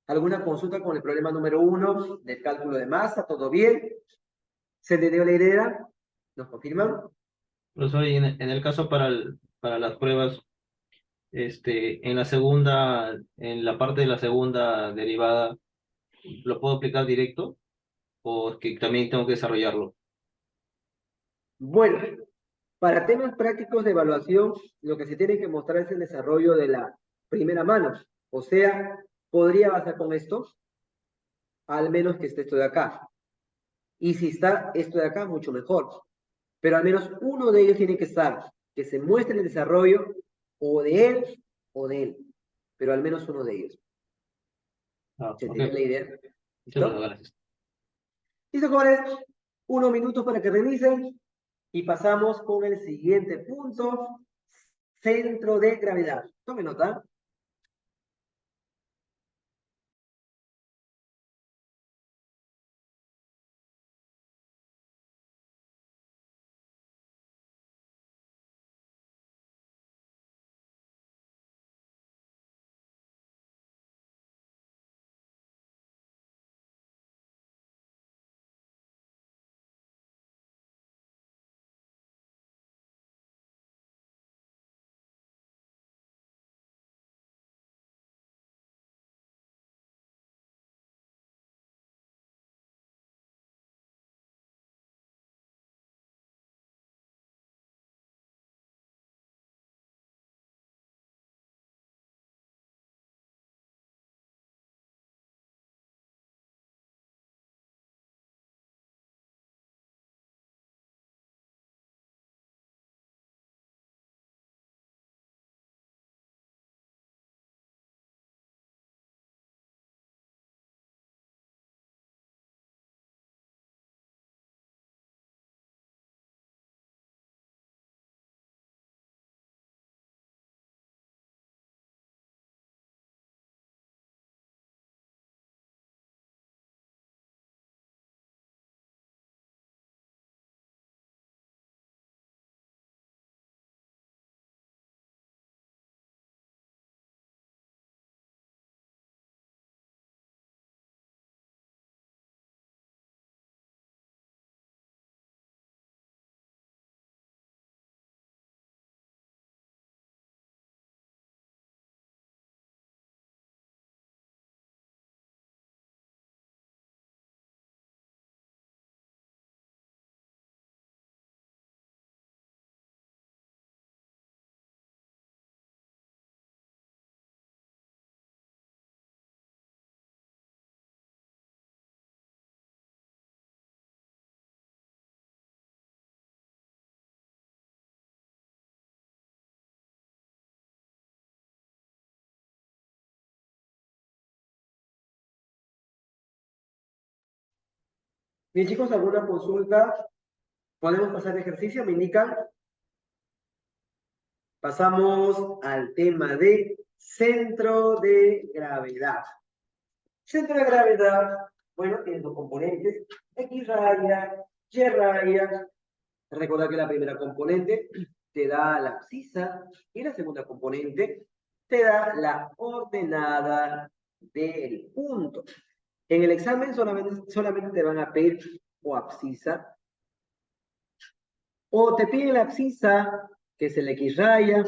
¿alguna consulta con el problema número 1 del cálculo de masa? ¿Todo bien? ¿Se le dio la idea? ¿Nos confirman? Profesor, y en el caso para las pruebas, en la segunda, en la parte de la segunda derivada, ¿lo puedo aplicar directo? ¿O que también tengo que desarrollarlo? Bueno, para temas prácticos de evaluación, lo que se tiene que mostrar es el desarrollo de la primera mano. O sea, podría basar con esto, al menos que esté esto de acá. Y si está esto de acá, mucho mejor. Pero al menos uno de ellos tiene que estar, que se muestre el desarrollo o de él o de él. Pero al menos uno de ellos. Ah, ¿Se ok. tiene la idea? Sí, profesor, ¿Listo? gracias. Listo, jóvenes. Unos minutos para que revisen. Y pasamos con el siguiente punto. Centro de gravedad. Tome nota. Bien, chicos, ¿alguna consulta? ¿Podemos pasar de ejercicio? ¿Me indican? Pasamos al tema de centro de gravedad. Centro de gravedad, bueno, tiene dos componentes, X raya, Y raya. Recuerda que la primera componente te da la abscisa y la segunda componente te da la ordenada del punto. En el examen solamente te van a pedir o abscisa, o te piden la abscisa, que es el X raya,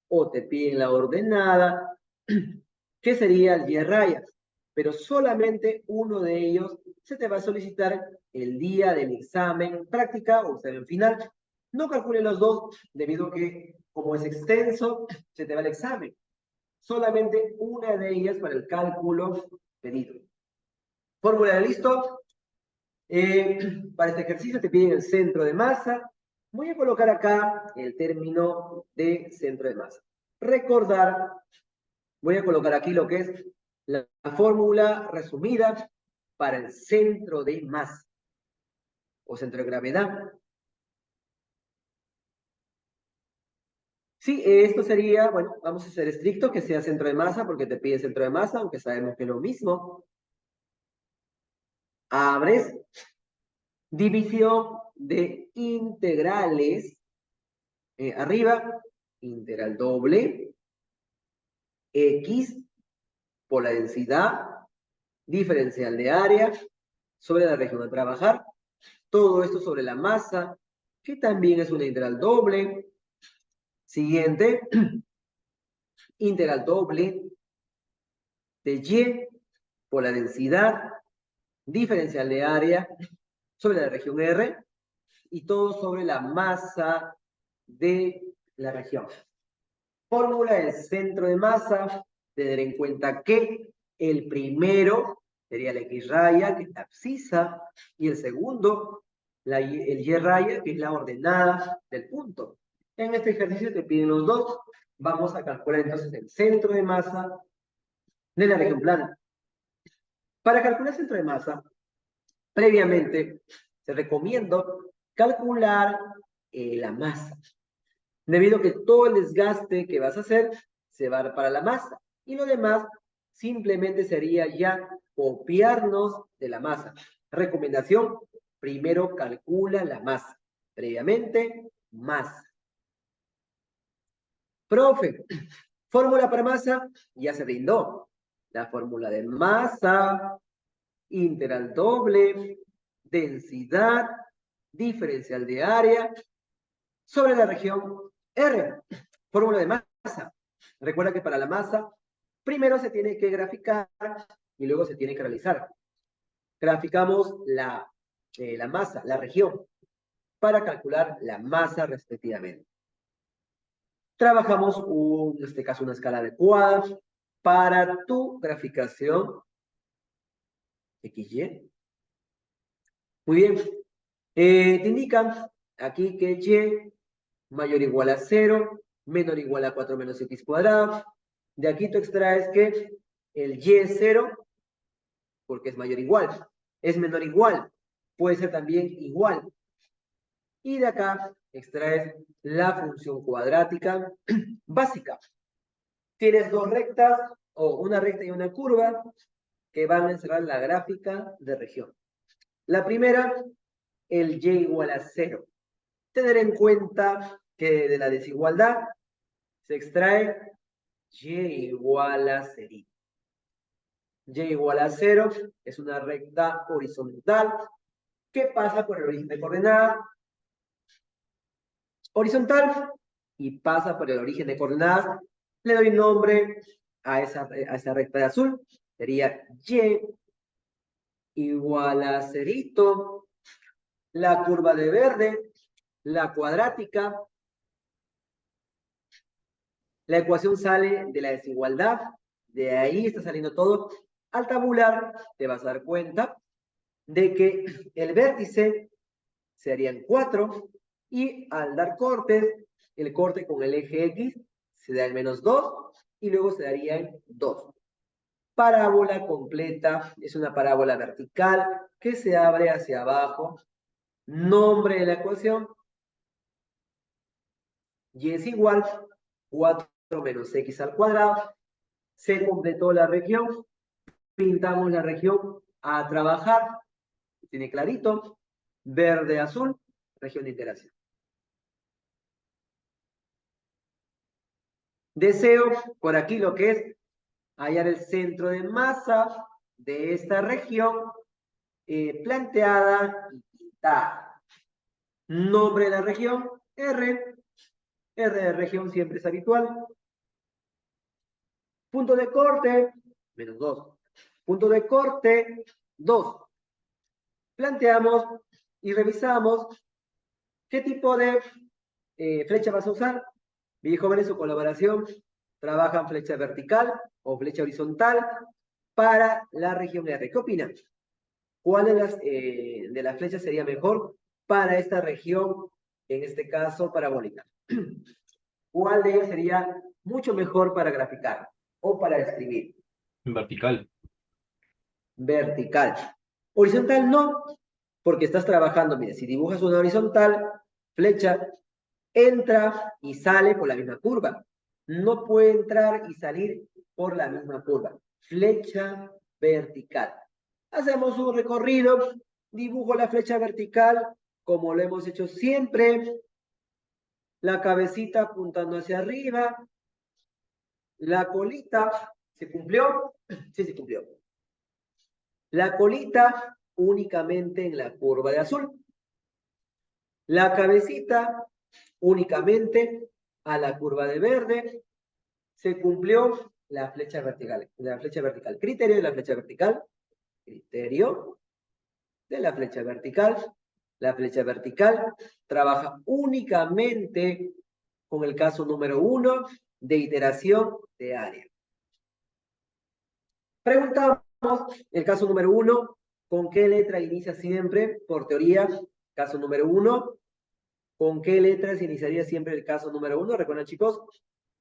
o te piden la ordenada, que sería el Y raya. Pero solamente uno de ellos se te va a solicitar el día del examen práctica o examen final. No calculen los dos, debido a que, como es extenso, se te va el examen. Solamente una de ellas para el cálculo pedido. Fórmula de listo. Para este ejercicio te piden el centro de masa. Voy a colocar acá el término de centro de masa. Recordar, voy a colocar aquí lo que es la fórmula resumida para el centro de masa o centro de gravedad. Sí, esto sería, bueno, vamos a ser estrictos que sea centro de masa porque te pide centro de masa, aunque sabemos que es lo mismo. Abres, división de integrales, arriba, integral doble, X por la densidad, diferencial de área, sobre la región a trabajar, todo esto sobre la masa, que también es una integral doble. Siguiente, integral doble de Y por la densidad, diferencial de área, sobre la región R, y todo sobre la masa de la región. Fórmula del centro de masa, tener en cuenta que el primero sería la X raya, que es la abscisa, y el segundo, el Y raya, que es la ordenada del punto. En este ejercicio te piden los dos. Vamos a calcular entonces el centro de masa de la región plana. Para calcular el centro de masa, previamente te recomiendo calcular la masa, debido a que todo el desgaste que vas a hacer se va para la masa, y lo demás simplemente sería ya copiarnos de la masa. Recomendación, primero calcula la masa, previamente masa. Profe, fórmula para masa, ya se brindó. La fórmula de masa, integral doble, densidad, diferencial de área, sobre la región R. Fórmula de masa. Recuerda que para la masa, primero se tiene que graficar y luego se tiene que realizar. Graficamos la masa, la región, para calcular la masa respectivamente. Trabajamos, en este caso, una escala adecuada para tu graficación XY. Muy bien. Te indican aquí que Y mayor o igual a 0, menor o igual a 4 menos X cuadrado. De aquí tú extraes que el Y es 0, porque es mayor o igual. Es menor o igual. Puede ser también igual. Y de acá extraes la función cuadrática básica. Tienes dos rectas, o una recta y una curva, que van a encerrar la gráfica de región. La primera, el Y igual a 0. Tener en cuenta que de la desigualdad se extrae Y igual a 0. Y igual a 0 es una recta horizontal que pasa por el origen de coordenadas horizontal y pasa por el origen de coordenadas. Le doy nombre a esa recta de azul. Sería Y igual a 0. La curva de verde, la cuadrática. La ecuación sale de la desigualdad. De ahí está saliendo todo. Al tabular te vas a dar cuenta de que el vértice serían 4 y al dar cortes, el corte con el eje X se da en -2 y luego se daría en 2. Parábola completa es una parábola vertical que se abre hacia abajo. Nombre de la ecuación. Y es igual 4 menos x al cuadrado. Se completó la región. Pintamos la región a trabajar. Tiene clarito. Verde, azul. Región de interacción. Deseo por aquí lo que es hallar el centro de masa de esta región planteada y pintada. Nombre de la región, R. R de región siempre es habitual. Punto de corte, menos 2. Punto de corte, 2. Planteamos y revisamos qué tipo de flecha vas a usar. Mi joven en su colaboración trabajan flecha vertical o flecha horizontal para la región R. ¿Qué opinan? ¿Cuál de las flechas sería mejor para esta región, en este caso parabólica? ¿Cuál de ellas sería mucho mejor para graficar o para escribir? Vertical. Vertical. Horizontal no, porque estás trabajando, mira, si dibujas una horizontal, flecha, entra y sale por la misma curva. No puede entrar y salir por la misma curva. Flecha vertical. Hacemos un recorrido, dibujo la flecha vertical, como lo hemos hecho siempre. La cabecita apuntando hacia arriba. La colita, ¿se cumplió? Sí, se cumplió. La colita únicamente en la curva de azul. La cabecita únicamente a la curva de verde. Se cumplió la flecha vertical. La flecha vertical. Criterio de la flecha vertical. Criterio de la flecha vertical. La flecha vertical trabaja únicamente con el caso número 1 de iteración de área. Preguntamos el caso número 1, ¿con qué letra inicia siempre? Por teoría, caso número 1, ¿con qué letra se iniciaría siempre el caso número 1? ¿Recuerdan, chicos?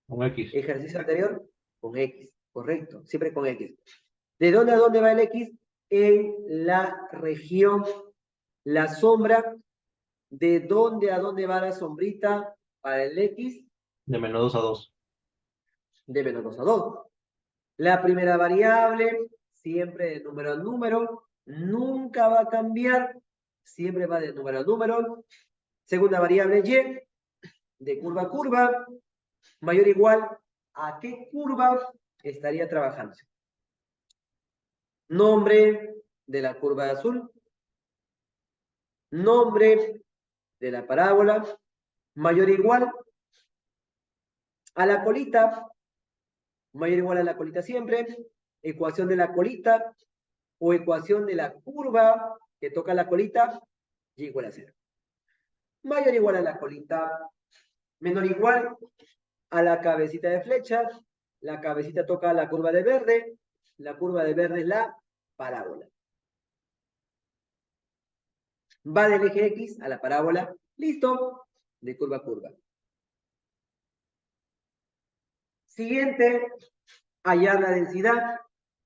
Con X. Ejercicio anterior, con X, correcto, siempre con X. ¿De dónde a dónde va el X? En la región, la sombra. ¿De dónde a dónde va la sombrita para el X? De menos 2 a 2. De menos 2 a 2. La primera variable, siempre de número a número, nunca va a cambiar, siempre va de número a número. Segunda variable Y, de curva a curva, mayor o igual a qué curva estaría trabajando. Nombre de la curva azul, nombre de la parábola, mayor o igual a la colita, mayor o igual a la colita siempre, ecuación de la colita o ecuación de la curva que toca la colita, y igual a 0. Mayor o igual a la colita, menor o igual a la cabecita de flechas, la cabecita toca la curva de verde, la curva de verde es la parábola. Va del eje X a la parábola, listo, de curva a curva. Siguiente, hallar la densidad,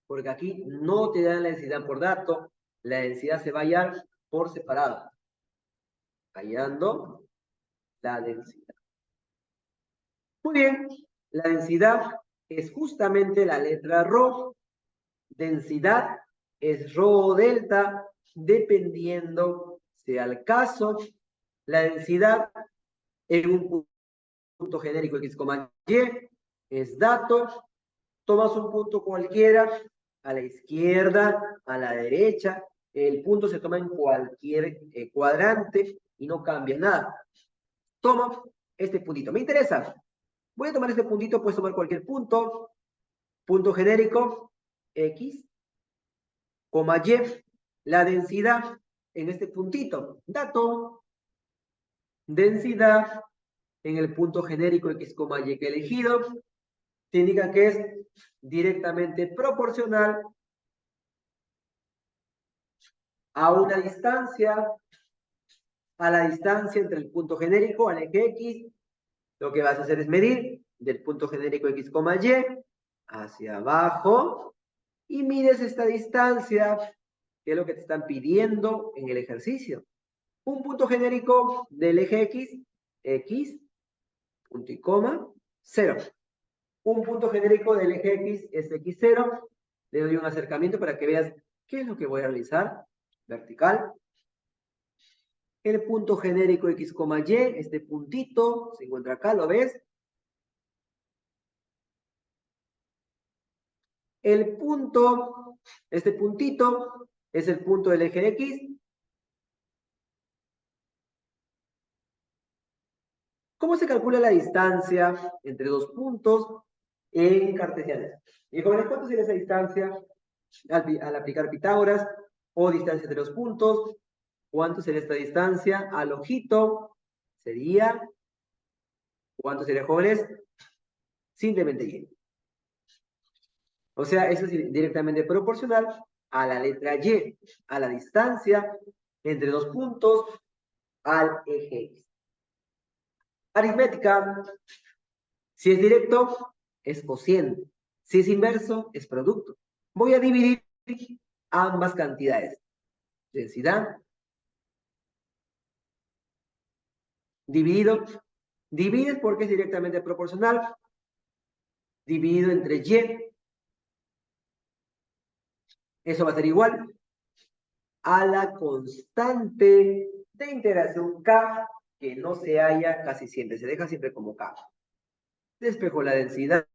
porque aquí no te dan la densidad por dato, la densidad se va a hallar por separado. Hallando la densidad. Muy bien, la densidad es justamente la letra ρ. Densidad es ρ o delta, dependiendo sea el caso. La densidad en un punto genérico X, Y es dato. Tomas un punto cualquiera, a la izquierda, a la derecha. El punto se toma en cualquier cuadrante y no cambia nada. Tomo este puntito. Me interesa. Voy a tomar este puntito, puedes tomar cualquier punto. Punto genérico, X, coma Y. La densidad en este puntito. Dato. Densidad en el punto genérico X, Y que he elegido. Te indica que es directamente proporcional a una distancia, a la distancia entre el punto genérico al eje X. Lo que vas a hacer es medir del punto genérico X, Y hacia abajo y mides esta distancia, que es lo que te están pidiendo en el ejercicio. Un punto genérico del eje X, punto y coma, 0. Un punto genérico del eje X es X0. Le doy un acercamiento para que veas qué es lo que voy a realizar. Vertical. El punto genérico X, Y, este puntito, se encuentra acá, ¿lo ves? El punto, este puntito, es el punto del eje X. ¿Cómo se calcula la distancia entre dos puntos en cartesiano? Y jóvenes, ¿cuánto sería esa distancia al aplicar Pitágoras? O distancia entre los puntos. ¿Cuánto sería esta distancia al ojito? Sería, ¿cuánto sería, jóvenes? Simplemente Y. O sea, eso es directamente proporcional a la letra Y, a la distancia entre dos puntos al eje X. Aritmética. Si es directo, es cociente. Si es inverso, es producto. Voy a dividir ambas cantidades. Densidad dividido. Divides porque es directamente proporcional. Dividido entre Y. Eso va a ser igual a la constante de integración K, que no se halla casi siempre, se deja siempre como K. Despejo la densidad.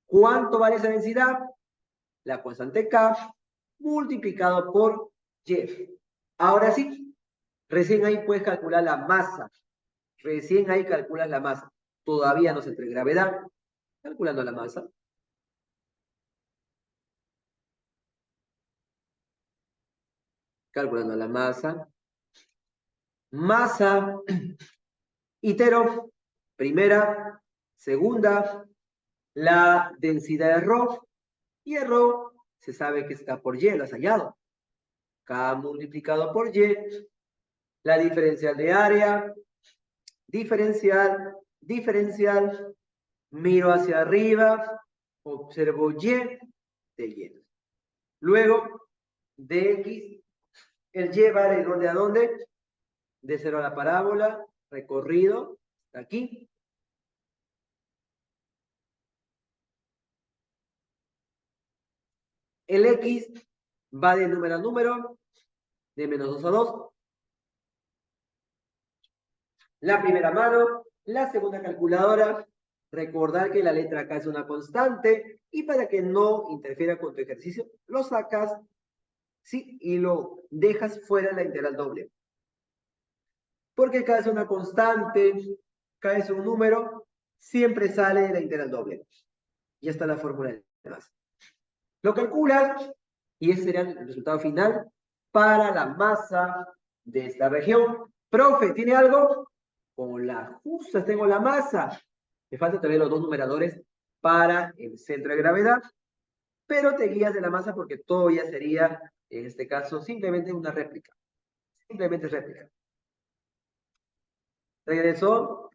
¿Cuánto vale esa densidad? La constante K multiplicado por Y. Ahora sí, recién ahí puedes calcular la masa. Recién ahí calculas la masa. Todavía no se entre gravedad. Calculando la masa. Calculando la masa. Masa. Itero. Primera. Segunda. La densidad de Rho. Y el Rho se sabe que está por Y, lo has hallado. K multiplicado por Y. La diferencial de área. Diferencial. Diferencial. Miro hacia arriba. Observo Y de Y. Luego, de X, el Y va de dónde a dónde, de 0 a la parábola, recorrido, aquí. El X va de número a número, de menos 2 a 2. La primera mano, la segunda calculadora, recordar que la letra acá es una constante, y para que no interfiera con tu ejercicio, lo sacas, ¿sí? Y lo dejas fuera de la integral doble. Porque acá es una constante, acá es un número, siempre sale de la integral doble. Ya está la fórmula de masa. Lo calculas y ese será el resultado final para la masa de esta región. Profe, ¿tiene algo? Con las justas tengo la masa. Me faltan todavía los dos numeradores para el centro de gravedad, pero te guías de la masa porque todo ya sería, en este caso, simplemente una réplica. Simplemente réplica. Regreso.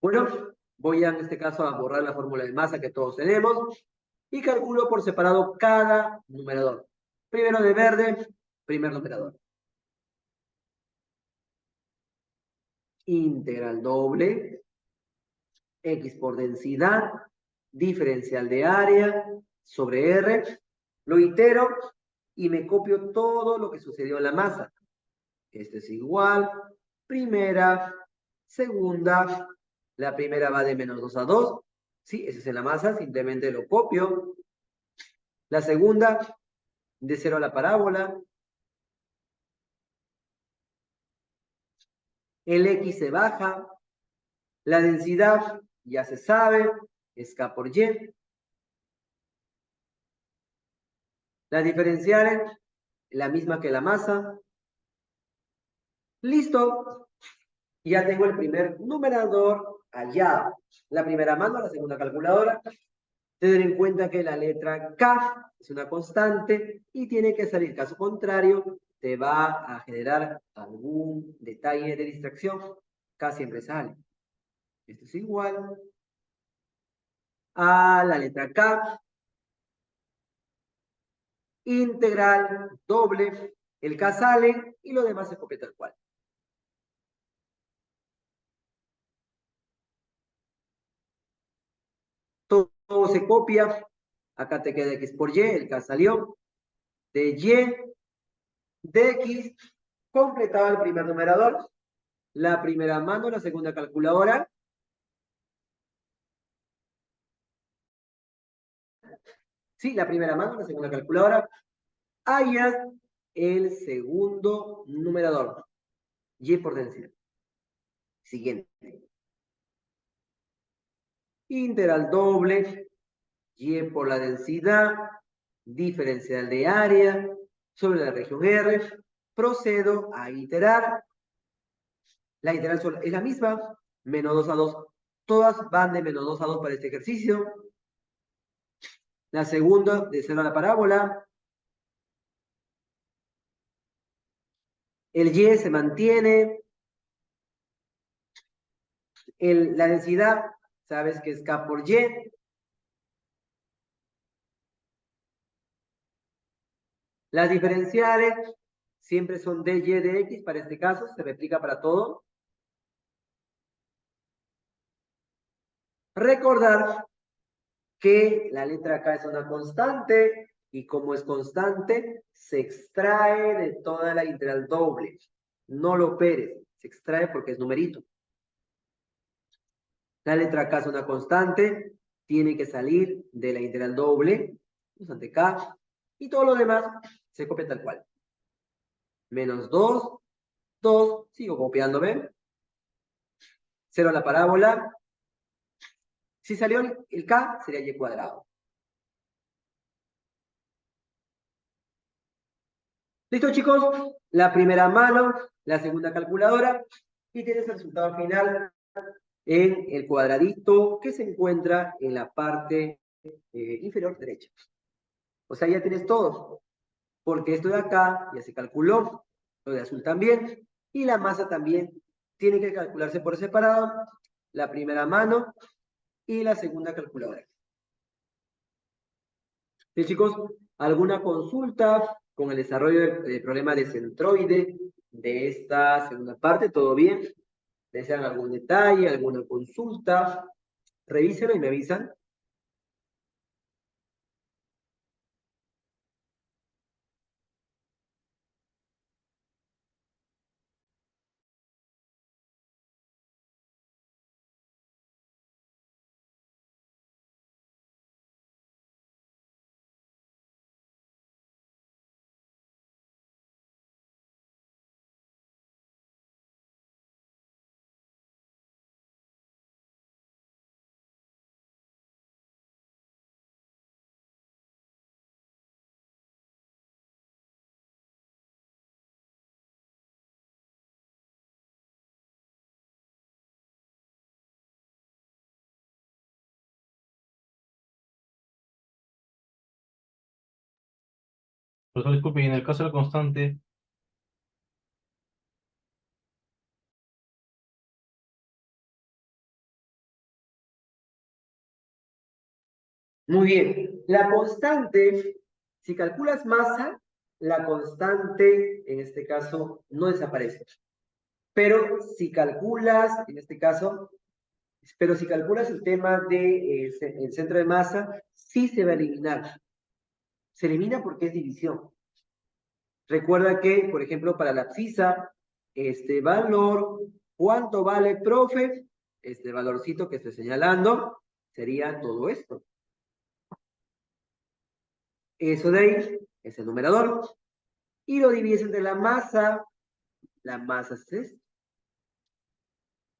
Bueno, voy en este caso a borrar la fórmula de masa que todos tenemos y calculo por separado cada numerador. Primero de verde, primer numerador. Integral doble, X por densidad, diferencial de área sobre R. Lo itero y me copio todo lo que sucedió en la masa. Este es igual, primera, segunda, la primera va de menos 2 a 2, ¿sí? Esa es en la masa, simplemente lo copio. La segunda, de 0 a la parábola. El X se baja. La densidad, ya se sabe, es K por Y. Las diferenciales, la misma que la masa. Listo. Ya tengo el primer numerador hallado. La primera mano, la segunda calculadora. Tener en cuenta que la letra K es una constante y tiene que salir. Caso contrario, te va a generar algún detalle de distracción. K siempre sale. Esto es igual a la letra K, integral doble, el K sale y lo demás se copia tal cual. Todo se copia, acá te queda X por Y, el K salió, de Y, de X, completaba el primer numerador, la primera mano, la segunda calculadora, sí, la primera mano, la segunda calculadora, hallas el segundo numerador, Y por densidad. Siguiente. Integral doble, Y por la densidad, diferencial de área, sobre la región R, procedo a iterar. La integral es la misma, menos 2 a 2. Todas van de menos 2 a 2 para este ejercicio. La segunda, de 0 a la parábola. El Y se mantiene. La densidad, sabes que es K por Y. Las diferenciales siempre son dy de x, para este caso, se replica para todo. Recordar que la letra K es una constante, y como es constante, se extrae de toda la integral doble. No lo operes, se extrae porque es numerito. La letra K es una constante, tiene que salir de la integral doble, constante K, y todo lo demás se copia tal cual. Menos 2, 2, sigo copiándome. 0 a la parábola. Si salió el K, sería Y cuadrado. ¿Listo, chicos? La primera mano, la segunda calculadora, y tienes el resultado final en el cuadradito que se encuentra en la parte inferior derecha. O sea, ya tienes todo, porque esto de acá ya se calculó, lo de azul también, y la masa también tiene que calcularse por separado, la primera mano y la segunda calculadora. ¿Sí, chicos? ¿Alguna consulta con el desarrollo del problema de centroide de esta segunda parte? ¿Todo bien? ¿Desean algún detalle, alguna consulta? Revísenlo y me avisan. Profesor, disculpe, y en el caso de la constante, Muy bien. La constante, si calculas masa, la constante, en este caso, no desaparece. Pero si calculas, en este caso, pero si calculas el tema de el centro de masa, sí se va a eliminar. Se elimina porque es división. Recuerda que, por ejemplo, para la abscisa, este valor, ¿cuánto vale, profe? Este valorcito que estoy señalando sería todo esto. Eso de ahí es el numerador. Y lo divides entre la masa es esto.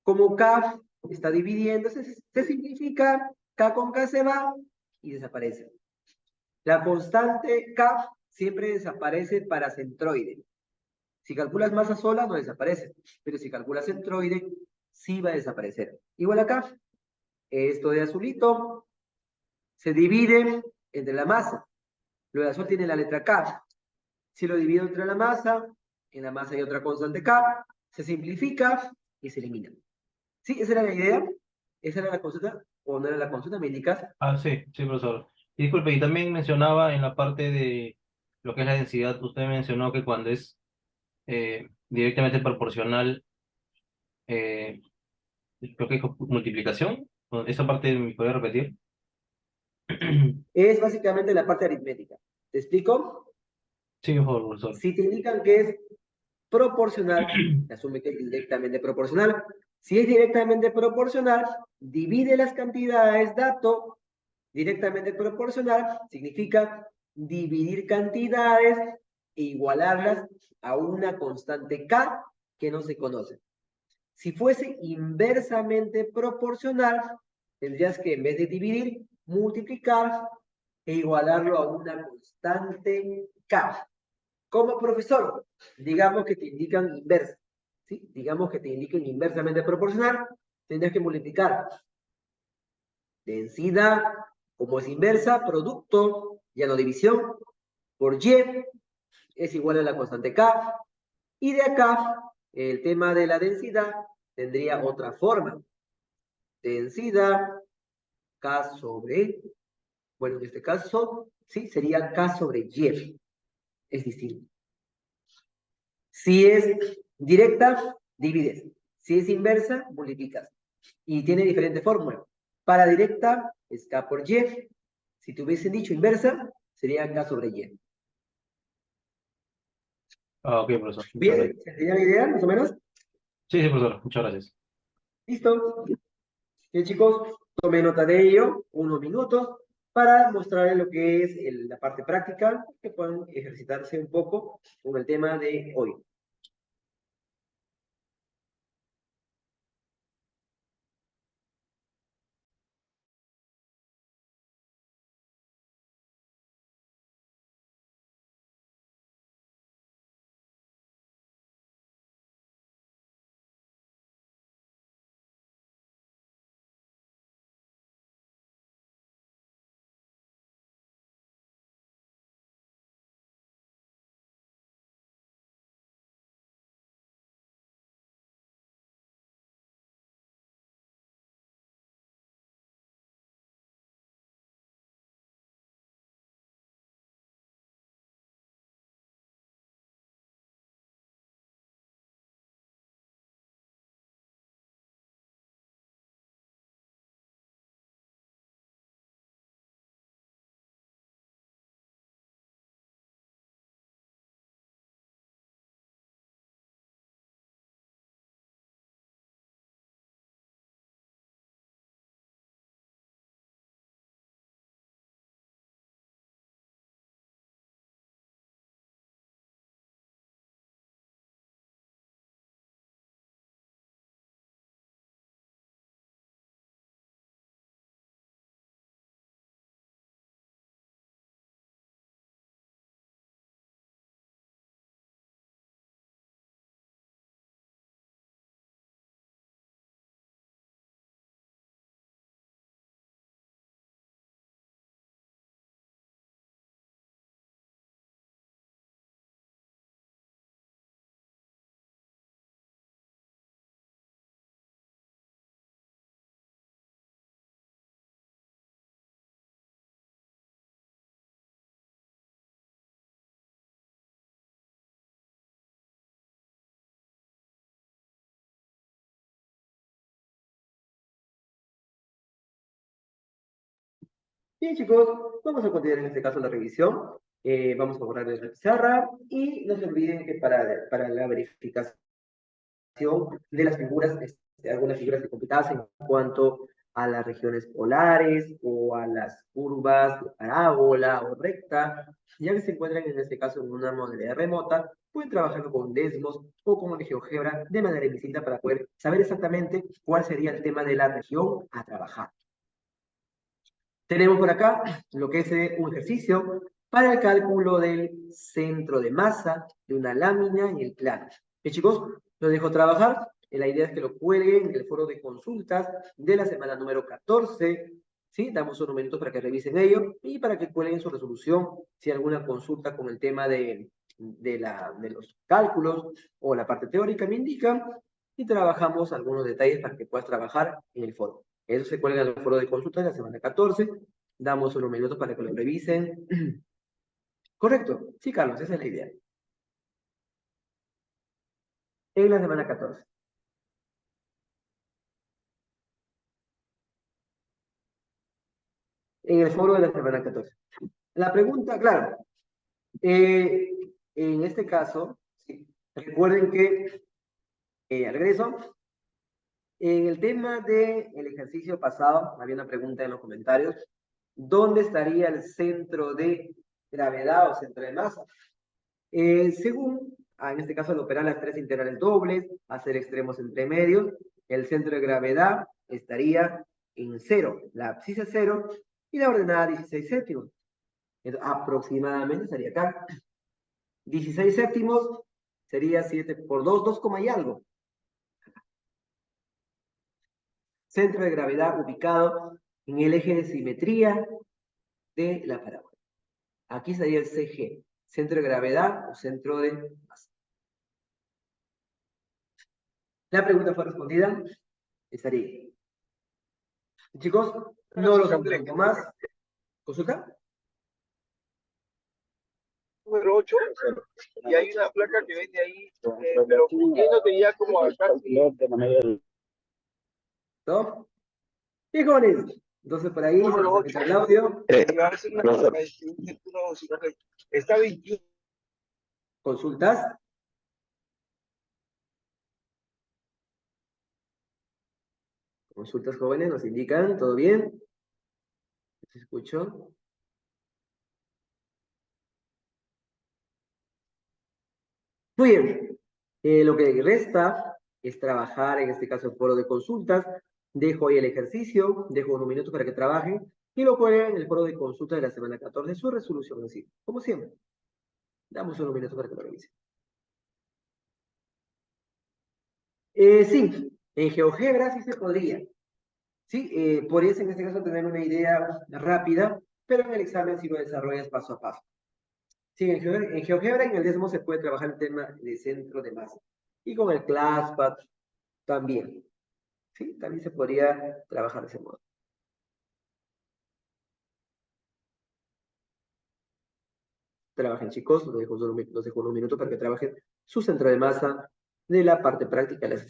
Como K está dividiendo, se simplifica, K con K se va y desaparece. La constante K siempre desaparece para centroide. Si calculas masa sola, no desaparece. Pero si calculas centroide, sí va a desaparecer. Igual acá, esto de azulito se divide entre la masa. Lo de azul tiene la letra K. Si lo divido entre la masa, en la masa hay otra constante K, se simplifica y se elimina. ¿Sí? Esa era la idea. Esa era la consulta. ¿O no era la consulta? ¿Me indicas? Ah, sí, sí, profesor. Y disculpe, y también mencionaba en la parte de lo que es la densidad, usted mencionó que cuando es directamente proporcional, creo que dijo multiplicación. ¿Esa parte me puede repetir? Es básicamente la parte aritmética. ¿Te explico? Sí, por favor, profesor. Si te indican que es proporcional, se asume que es directamente proporcional. Si es directamente proporcional, divide las cantidades dato. Directamente proporcional significa dividir cantidades e igualarlas a una constante K que no se conoce. Si fuese inversamente proporcional, tendrías que en vez de dividir, multiplicar e igualarlo a una constante K. Como profesor, digamos que te indican inversa, ¿sí? Digamos que te indiquen inversamente proporcional, tendrías que multiplicar densidad, como es inversa, producto, ya no división, por Y es igual a la constante K, y de acá, el tema de la densidad tendría otra forma. Densidad K sobre, bueno, en este caso, sí, sería K sobre Y, es distinto. Si es directa, divides. Si es inversa, multiplicas. Y tiene diferente fórmula. Para directa es K por Y. Si te hubiesen dicho inversa, sería K sobre Y. Ah, ok, profesor. Muchas Bien, gracias. ¿se tenía la idea, más o menos? Sí, sí, profesor. Muchas gracias. Listo. Bien, chicos, tome nota de ello, unos minutos, para mostrarles lo que es la parte práctica, que puedan ejercitarse un poco con el tema de hoy. Bien, chicos, vamos a continuar en este caso la revisión. Vamos a borrar la pizarra y no se olviden que para la verificación de las figuras, algunas figuras que complicadas en cuanto a las regiones polares o a las curvas de parábola o recta, ya que se encuentran en este caso en una modalidad remota, pueden trabajar con Desmos o con el GeoGebra de manera distinta para poder saber exactamente cuál sería el tema de la región a trabajar. Tenemos por acá lo que es un ejercicio para el cálculo del centro de masa de una lámina en el plano. Chicos, los dejo trabajar. La idea es que lo cuelguen en el foro de consultas de la semana número 14. ¿Sí? Damos unos minutos para que revisen ello y para que cuelguen su resolución si hay alguna consulta con el tema de los cálculos o la parte teórica me indican y trabajamos algunos detalles para que puedas trabajar en el foro. Eso se cuelga en el foro de consulta de la semana 14. Damos unos minutos para que lo revisen. Correcto. Sí, Carlos, esa es la idea. En la semana 14. En el foro de la semana 14. La pregunta, claro, en este caso, sí, recuerden que, al regreso, en el tema del ejercicio pasado, había una pregunta en los comentarios, ¿dónde estaría el centro de gravedad o centro de masa? Según, en este caso, al operar las tres integrales dobles, hacer extremos entre medios, el centro de gravedad estaría en 0, la abscisa 0 y la ordenada 16 séptimos. Entonces, aproximadamente estaría acá. 16 séptimos sería 7 por 2, 2, y algo. Centro de gravedad ubicado en el eje de simetría de la parábola. Aquí estaría el CG, centro de gravedad o centro de masa. La pregunta fue respondida. Estaría. Chicos, no los aburro más. ¿Consulta? Número 8 y hay una placa que vende ahí, pero yéndote ya como a casi... ¿No? Y jóvenes, entonces por ahí Número 8. el audio. Está 21. ¿Consultas? Consultas jóvenes, nos indican, ¿todo bien? ¿Se escuchó? Muy bien. Lo que resta es trabajar, en este caso, el foro de consultas. Dejo ahí el ejercicio, dejo unos minutos para que trabajen y lo ponen en el foro de consultas de la semana 14, su resolución en sí, como siempre. Damos unos minutos para que lo revisen. Sí, en GeoGebra sí se podría. Sí, podrías en este caso tener una idea rápida, pero en el examen sí lo desarrollas paso a paso. Sí, en GeoGebra en el décimo se puede trabajar el tema de centro de masa. Y con el ClassPath también. Sí, también se podría trabajar de ese modo. Trabajen, chicos, los dejo unos minutos para que trabajen su centro de masa de la parte práctica de la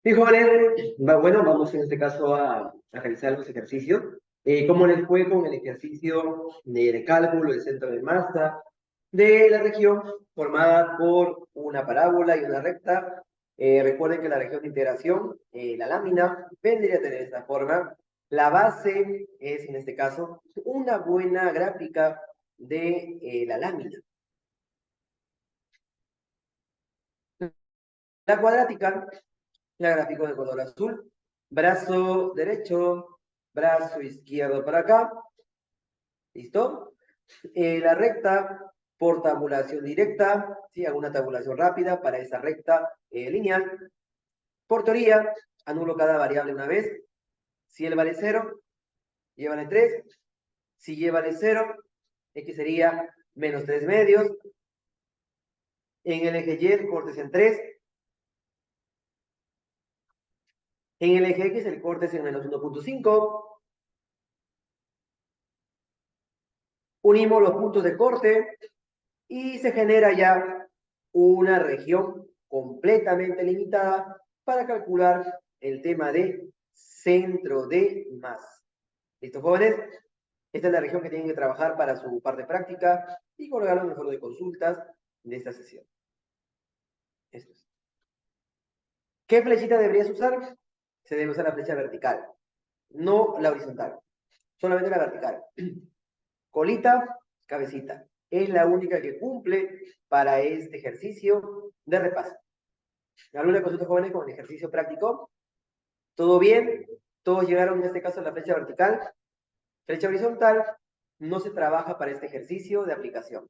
Bien, jóvenes, bueno, vamos en este caso a realizar los ejercicios. ¿Cómo les fue con el ejercicio de cálculo del centro de masa de la región formada por una parábola y una recta? Recuerden que la región de integración, la lámina, vendría a tener esta forma. La base es, en este caso, una buena gráfica de la lámina. La cuadrática la gráfico de color azul, brazo derecho, brazo izquierdo para acá, ¿listo? La recta por tabulación directa, ¿sí? Hago una tabulación rápida para esa recta lineal. Por teoría, anulo cada variable una vez. Si él vale 0, llévale 3. Si llévale 0, x sería menos 3 medios. En el eje Y, cortes en 3. En el eje X, el corte es en menos 1.5. Unimos los puntos de corte y se genera ya una región completamente limitada para calcular el tema de centro de masa. ¿Listo, jóvenes? Esta es la región que tienen que trabajar para su parte práctica y colgarlo en el foro de consultas de esta sesión. Esto es. ¿Qué flechita deberías usar? Se debe usar la flecha vertical, no la horizontal, solamente la vertical. Colita, cabecita. Es la única que cumple para este ejercicio de repaso. ¿Alguna consulta, jóvenes, con el ejercicio práctico? ¿Todo bien? ¿Todos llegaron en este caso a la flecha vertical? Flecha horizontal no se trabaja para este ejercicio de aplicación.